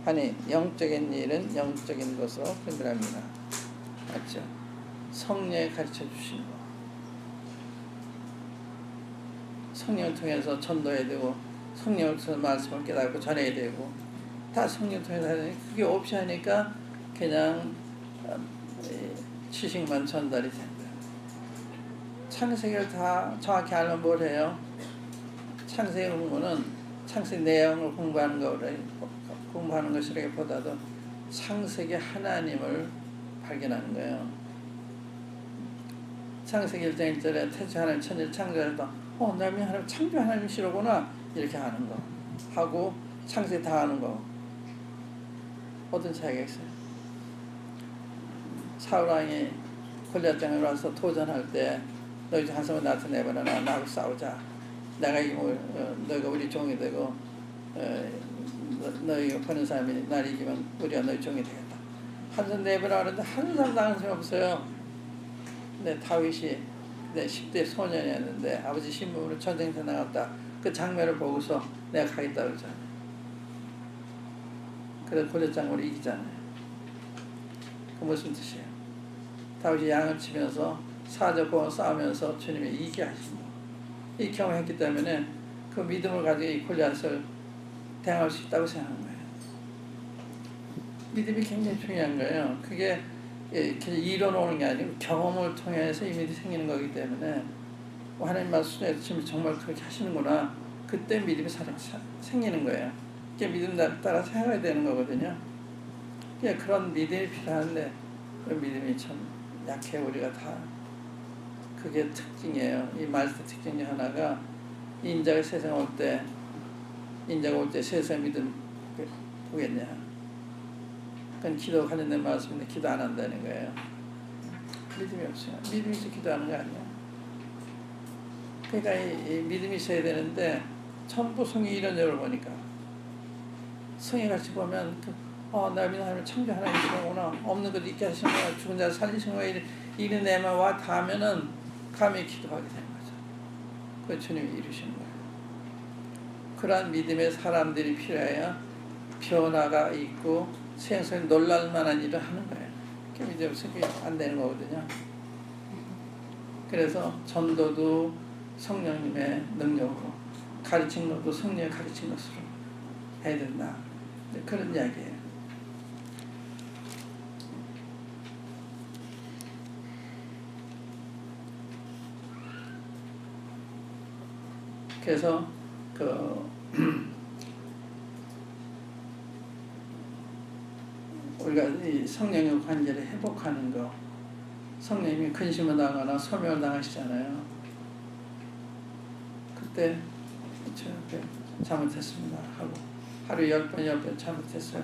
하니 영적인 일은 영적인 것으로 분별합니다. 맞죠? 성령이 가르쳐 주신 거. 성령을 통해서 전도해야 되고 성령을 통해서 말씀을 깨닫고 전해야 되고 다 성령을 통해서 하니 그게 없이 하니까 그냥 지식만 전달이 된다. 창세기를 다 정확히 알면 뭘 해요? 창세기 공부는 창세기 내용을 공부하는 것이라기보다도 창세기 하나님을 발견하는 거예요. 창세기 1장 1절에 태초 하나님 천지를 창조하셨다. 남이 하나님 창조 하나님이시로구나 이렇게 하는 거 하고 창세기 다 하는 거 어떤 차이가 있어요? 사울왕이 골리앗장에 와서 도전할 때 너희 한 사람을 나타내봐라. 나하고 싸우자. 내가 이기면 너희가 우리 종이 되고 너희가 보는 사람이 날 이기면 우리가 너희 종이 되겠다. 한 사람 내버려 하는데 한 사람 나가는 사람이 없어요. 근데 다윗이 10대 소년이었는데 아버지 신분으로 전쟁터 나갔다. 그 장면을 보고서 내가 가겠다 그러잖아요. 그래서 골리앗장으로 이기잖아요. 그 무슨 뜻이에요? 다윗이 양을 치면서 사적과 싸우면서 주님이 이기게 하신 거. 이 경험했기 때문에 그 믿음을 가지고 이 골리앗을 대항할 수 있다고 생각하는 거예요. 믿음이 굉장히 중요한 거예요. 그게 이론 오는 게 아니고 경험을 통해서 이 믿음이 생기는 거기 때문에 하나님 말씀에 지금 정말 그렇게 하시는구나. 그때 믿음이 생기는 거예요. 그게 믿음 따라 생각해야 되는 거거든요. 그런 믿음이 필요한데 그 믿음이 참 약해. 우리가 다 그게 특징이에요. 이 말씀 특징 중 하나가 인자가 세상 올 때 세상 믿음 보겠냐. 그건 기도 관련된 말씀인데 기도 안 한다는 거예요. 믿음이 없어요. 믿음이 있어 기도하는 거 아니야. 그러니까 이 믿음이 있어야 되는데 전부 성이 이런 점을 보니까 성에 같이 보면 나 믿는 하나님 창조 하나님이시구나. 없는 것 있게 하시는 거야. 죽은 자를 살리시는 거야. 이런 내만 와 닿으면은 감히 기도하게 되는 거죠. 그 주님이 이루시는 거예요. 그러한 믿음의 사람들이 필요해야 변화가 있고 세상에 놀랄 만한 일을 하는 거예요. 그 믿음 없이 안 되는 거거든요. 그래서 전도도 성령님의 능력으로 가르친 것도 성령이 가르친 것으로 해야 된다. 그런 이야기예요. 그래서 우리가 이 성령의 관계를 회복하는 거, 성령님이 근심을 당하거나 소멸을 당하시잖아요. 그때 잘못했습니다 하고 하루 10번 잘못했어요.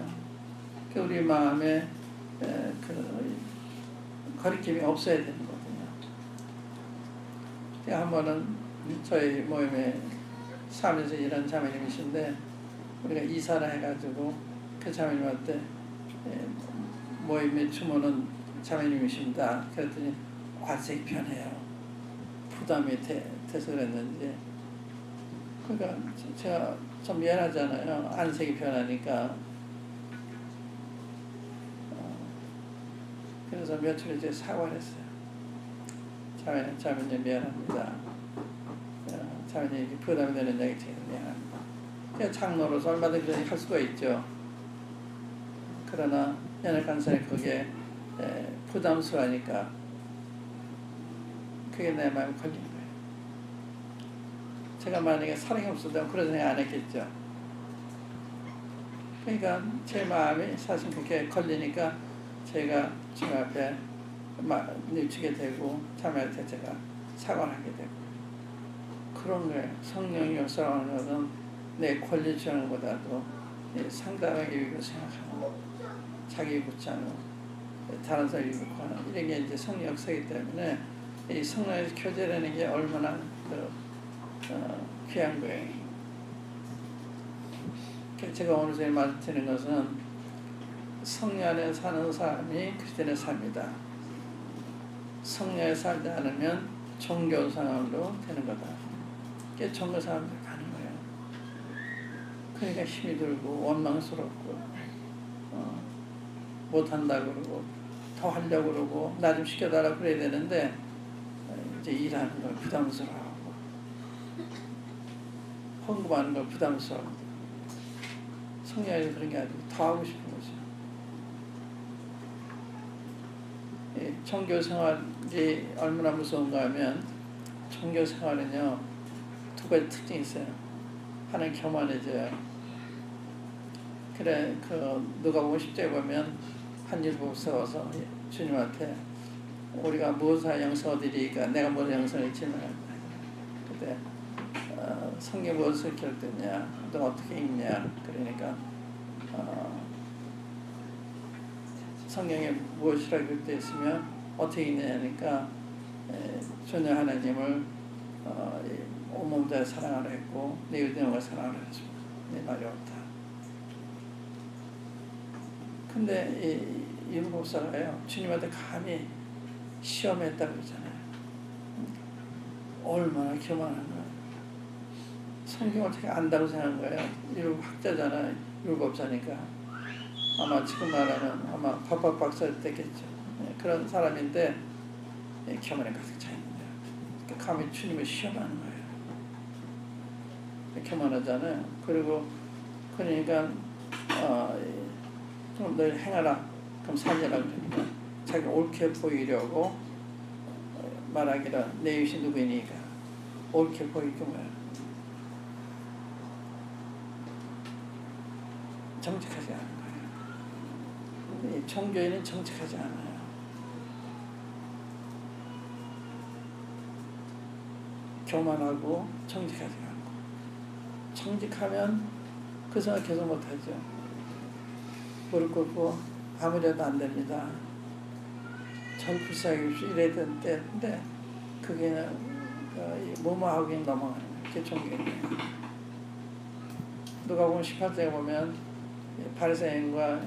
우리 마음에 거리낌이 없어야 되는 거거든요. 제가 한 번은 저희 모임에 사면서 일하는 자매님이신데 우리가 이사를 해가지고 그 자매님한테 모임에 주문은 자매님이십니다. 그랬더니 안색이 편해요. 부담이 돼서 그랬는지. 그러니까 제가 좀 미안하잖아요. 안색이 편하니까. 그래서 며칠 이제 사과를 했어요. 자매님 미안합니다. 자매님 부담이 되는 얘기 제가 미안합니다. 제가 장로로서 얼마든지 할 수가 있죠. 그러나 연약한 사람이 그게 부담스러우니까 그게 내 마음에 걸린 거예요. 제가 만약에 사랑이 없었다면 그런 생각 안 했겠죠. 그러니까 제 마음이 사실 그렇게 걸리니까 제가 주님 앞에 뉘치게 되고 자매한테 제가 사과를 하게 되고 그런 거예요. 성령이 역사하는 것은 내 권리 주는 것보다도 상당하게 유익을 생각하는 거. 자기 붙잡고 다른 사람 유익하는 이런 게 이제 성령 역사이기 때문에 이 성령에서 교제라는 게 얼마나 귀한 거예요. 제가 오늘 제일 말씀드리는 것은 성령 안에 사는 사람이 그리스도인의 삶이다. 성령 안에 살지 않으면 종교 생활로 되는 거다. 그게 종교 생활로 가는 거예요. 그러니까 힘이 들고 원망스럽고 못한다고 그러고 더 하려고 그러고 나 좀 시켜달라고 그래야 되는데 이제 일하는 걸 부담스러워하고 헌금하는 걸 부담스러워하고 성령에서 그런 게 아니고 더 하고 싶은 거죠. 종교 생활이 얼마나 무서운가 하면 종교 생활은요 두 가지 특징이 있어요. 하나는 교만해져요. 그래 누가복음 10장에 보면 한 일곱 세워서 주님한테 우리가 무엇을 영성어드리니까 내가 무엇을 영성을 질문한다. 그때 성경 무엇을 결정했냐, 너 어떻게 읽냐. 그러니까 성경에 무엇이라고 기록되어 있으면 어떻게 읽느냐니까 전혀 하나님을 온몸 다해 사랑하라 했고 내 유대인과 사랑하라 했습니다. 내 말이 없다. 근데 이 목사가요 주님한테 감히 시험했다고 그러잖아요. 얼마나 교만한 거야. 성경을 어떻게 안다고 생각한 거예요. 율법 학자잖아요. 율법자니까. 아마 지금 말하는 아마 법학 박사 됐겠죠. 그런 사람인데 교만에 가득 차 있는 거예요. 감히 주님을 시험하는 거예요. 교만하잖아요. 그리고 그러니까 그럼 널 행하라. 그럼 살려라 그러니까 자기가 옳게 보이려고 말하기를 내 이웃이 누구이니까 옳게 보이고 뭐야. 정직하지 않은 거예요. 종교인은 정직하지 않아요. 교만하고 정직하지 않고 정직하면 그 생각 계속 못하죠. 무릎 꿇고 아무래도 안 됩니다. 전 불쌍히 이래야 되는 때인데 그게 뭐뭐하고 넘어가는 거예요. 그게 종교인이에요. 누가복음 18장에 보면 바리새인과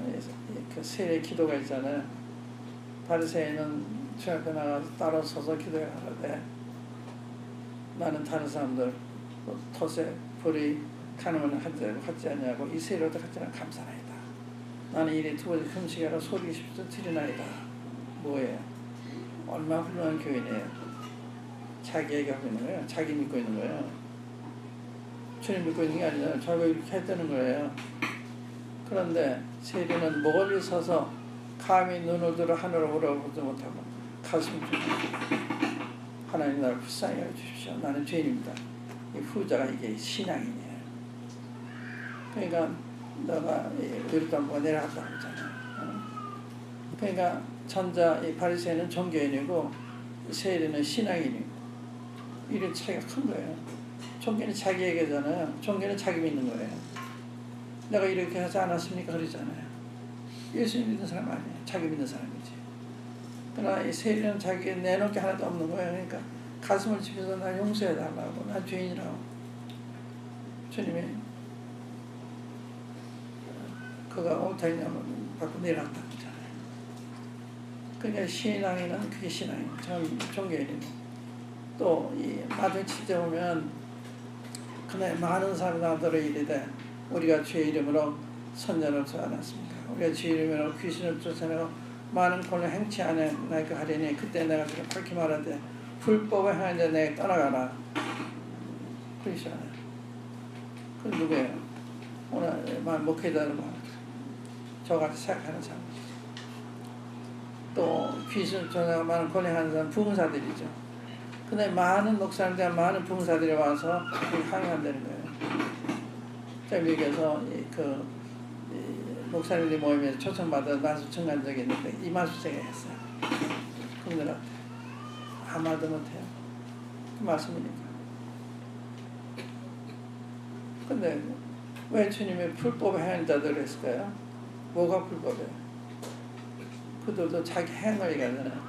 그 세례 기도가 있잖아요. 바리새인은 주 앞에 나가서 따로 서서 기도해 하는데 나는 다른 사람들 덫에 불이 가늠을 하지 않냐고 이 세례도 갖지 않아 감사나이다. 나는 이리 두 번째 금식하라 소리기 싶어서 드리나이다. 뭐예요? 얼마나 훌륭한 교인이에요. 자기 얘기하고 있는 거예요. 자기 믿고 있는 거예요. 주님 믿고 있는 게 아니잖아요. 자기가 이렇게 했다는 거예요. 그런데 세리는 멀리 서서 감히 눈을 들어 하늘을 보지 못하고 가슴 좀 하나님 나를 불쌍히 여겨주십시오. 나는 죄인입니다. 이 후자가 이게 신앙이에요. 그러니까 너가 의롭다고 내려갔다고 하잖아요. 그러니까 전자 이 바리새인은 종교인이고 세리는 신앙인이고 이런 차이가 큰 거예요. 종교는 자기 얘기잖아요. 종교는 자기 믿는 거예요. 내가 이렇게 하지 않았습니까? 그러잖아요. 예수 믿는 사람 아니에요. 자기 믿는 사람이지. 그러나 이 세리는 자기 내놓을 게 하나도 없는 거예요. 그러니까 가슴을 치면서 나 용서해달라고, 나 죄인이라고. 주님이 그가 옹탈념을 받고 내려갔다 그러잖아요. 그러니까 신앙인은 그게 신앙이에요. 종교인은. 또 이 마중 7절 보면 그날 많은 사람이 나더러 이르되 우리가 주의 이름으로 선전을 하지 않았습니까? 우리가 주의 이름으로 귀신을 쫓아내고 많은 권을 행치 않으나이까 하리니 그때 내가 그를 밝히 말하되 불법을 행하는 자 내게 떠나가라. 그러시잖아요. 그 누구예요? 오늘 목회자를 말하죠. 저같이 생각하는 사람. 또 귀신을 쫓아내고 많은 권을 행하는 사람 부흥사들이죠. 근데 많은 목사님들, 많은 부흥사들이 와서 항의한다는 거예요. 제가 미국에서 목사님들 모임에 초청받아 마수청 간 적이 있는데 이 마수청에 했어요. 그분들한테 아무 말도 못해요. 그 말씀이니까. 근데 왜 주님이 불법을 행하는 자들을 했을까요? 뭐가 불법이에요? 그들도 자기 행을 얘기하잖아요.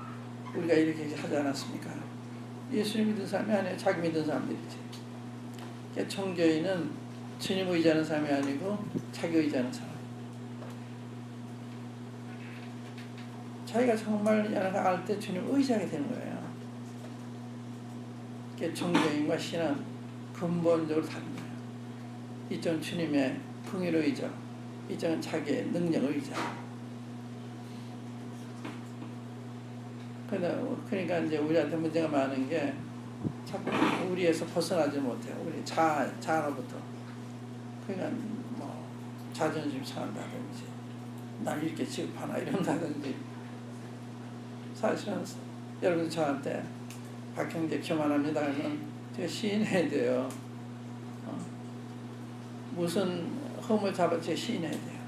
우리가 이렇게 하지 않았습니까? 예수님 믿은 사람이 아니에요. 자기 믿은 사람들이지. 그러니까 종교인은 주님 의지하는 사람이 아니고 자기 의지하는 사람. 자기가 정말 여러가 알 때 주님 의지하게 되는 거예요. 그러니까 종교인과 신은 근본적으로 다른 거예요. 이쪽은 주님의 긍휼 의지, 이쪽은 자기의 능력 의지. 그러니까 이제 우리한테 문제가 많은 게 자꾸 우리에서 벗어나지 못해요. 우리 자아로부터. 그러니까 뭐 자존심 상한다든지 날 이렇게 취급하나 이런다든지. 사실은 여러분 저한테 박형제 교만합니다 그러면 제가 시인해야 돼요. 무슨 흠을 잡아 제가 시인해야 돼요.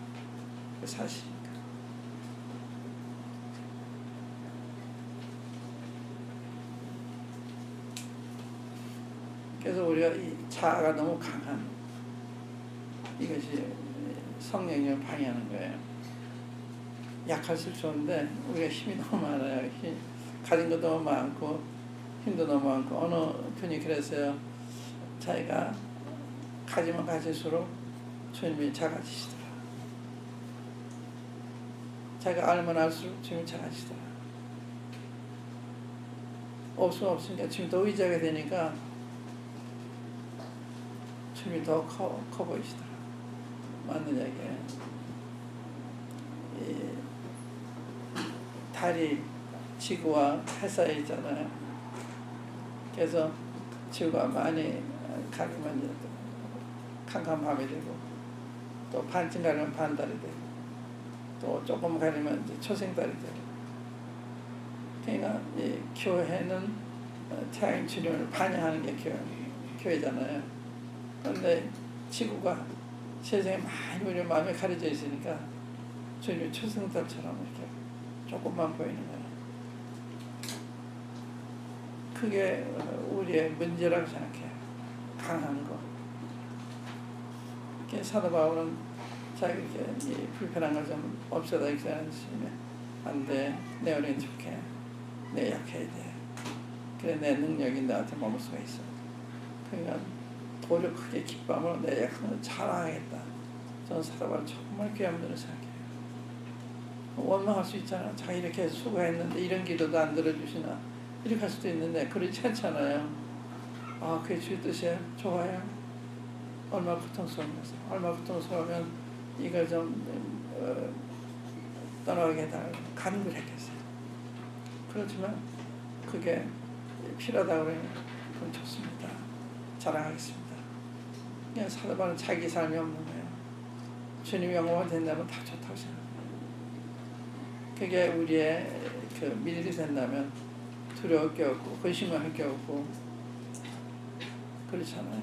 그 사실. 그래서 우리가 이 자아가 너무 강한 이것이 성령을 방해하는 거예요. 약할수록 좋은데 우리가 힘이 너무 많아요. 가진 것도 너무 많고 힘도 너무 많고 어느 분이 그랬어요. 자기가 가지면 가질수록 주님이 작아지시더라. 자기가 알면 알수록 주님이 작아지시더라. 없으면 없으니까 주님이 더 의지하게 되니까 주님이 더 커 보이시더라. 맞는 얘기예요. 이 달이 지구와 햇살에 있잖아요. 그래서 지구가 많이 가리면 이제 캄캄밤이 되고 또 반쯤 가리면 반달이 되고 또 조금 가리면 이제 초생달이 되고. 그러니까 이 교회는 태양의 주님을 반영하는 게 교회잖아요. 그런데 지구가 세상에 많이 우리 마음에 가려져 있으니까 주님이 초승달처럼 이렇게 조금만 보이는 거예요. 그게 우리의 문제라고 생각해요. 강한 거. 사도 바울은 자기에게 불편한 걸 좀 없애다 이렇게 하는 주님이 안 돼. 내 어린 척해. 내 약해야 돼. 그래 내 능력이 나한테 머물 수가 있어. 그러니까 도를 크게 기뻐함으로 내 약한 걸 자랑하겠다. 저는 사도바울 정말 귀한 분을 생각해요. 원망할 수 있잖아. 자기 이렇게 수고했는데 이런 기도도 안 들어주시나. 이렇게 할 수도 있는데 그렇지 않잖아요. 아 그게 주의 뜻이에요? 좋아요. 얼마나 고통스러우면서 얼마나 고통스러우면 이걸 좀 떠나게 해달라고 간구했겠어요. 그렇지만 그게 필요하다고 그러면 그건 좋습니다. 자랑하겠습니다. 그냥 사도바울은 자기 삶이 없는 거예요. 주님이 영광을 된다면 다 좋다고 생각합니다. 그게 우리의 그 밀이 된다면 두려울 게 없고 근심할 게 없고 그렇잖아요.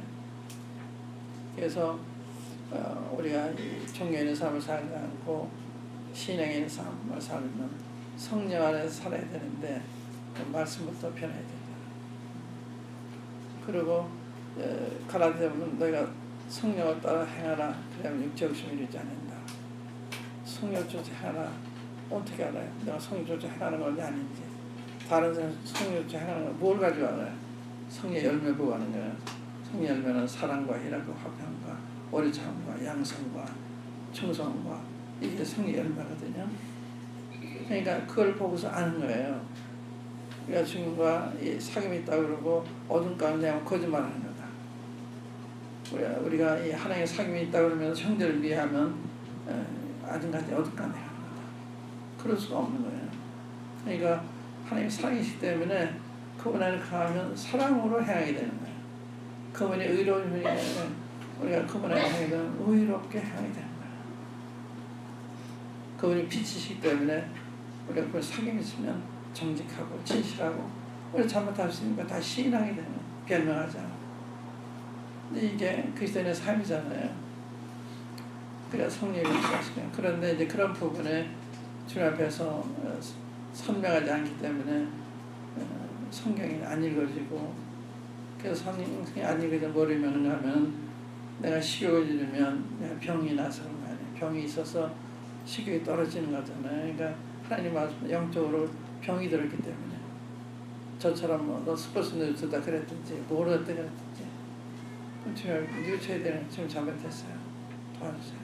그래서 우리가 이 종교인의 삶을 살지 않고 신앙인의 삶을 살면 성령 안에서 살아야 되는데 말씀부터 변해야 된다. 그리고 갈라디아서 보면 너희가 성령을 따라 행하라. 그러면 육체 욕심을 이루지 않는다. 성령 쫓아 행하라. 어떻게 알아요? 내가 성령 조차해가는 건지 아닌지. 다른 사람 성령 조차해가는 건 뭘 가지고 알아요? 성령 열매 보고 하는 거예요. 성령 열매는 사랑과 희락과 화평과 오래 참음과 양성과 충성과 이게 성령 열매거든요. 그러니까 그걸 보고서 아는 거예요. 우리가 주님과 사귐이 있다고 그러고 어둠 가운데 하면 거짓말하는 거다. 우리가 이 하나님의 사귐이 있다고 그러면서 형제를 미워하면 아직까지 어둠 가운데 가는 거다. 그럴 수가 없는 거예요. 그러니까 하나님의 사랑이시기 때문에 그분 안에 강하면 사랑으로 행하게 되는 거예요. 그분이 의로운 분이면 우리가 그분 안에 행하게 되면 의롭게 행하게 되는 거예요. 그분이 빛이시기 때문에 우리가 그걸 사귐이 있으면 정직하고 진실하고 우리가 잘못할 수 있으니까 다 시인하게 되는 변명하잖아. 근데 이게 그리스도인의 삶이잖아요. 그래서 성령이 역사하시네요. 그런데 이제 그런 부분에 주님 앞에서 선명하지 않기 때문에 성경이 안 읽어지고, 그래서 성경이 안 읽어져 버리면 하면 내가 식욕을 잃으면 내가 병이 나서 그런 거 아니에요. 병이 있어서 식욕이 떨어지는 거잖아요. 그러니까 하나님 말씀 영적으로 병이 들었기 때문에 저처럼 뭐 너 스포츠 뉴스다 그랬든지 모르다 그랬든지 주님 뉴스에 대한 지금 잘못했어요. 도와주세요.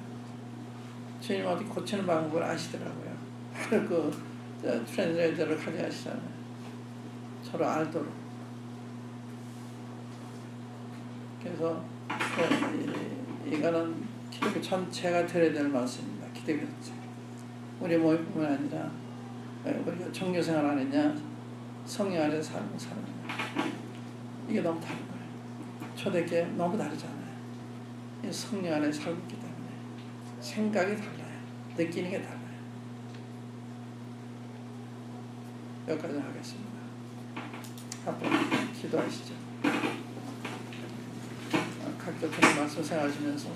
주님 어디 고치는 방법을 아시더라고요. 바로 그 트랜스레이터를 가져가시잖아요. 서로 알도록. 그래서 이거는 기독교 전체가 들어야 될 말씀입니다. 기독교 전체. 우리 모임뿐만 아니라 우리가 종교생활 안 했냐, 성령 안에서 사는 이게 너무 다른 거예요. 초대교회 너무 다르잖아요. 이 성령 안에 살고 있기 때문에 생각이 달라요. 느끼는 게 달라요. 여기까지 하겠습니다. 앞으로 기도하시죠. 각자 그런 말씀 생각하시면서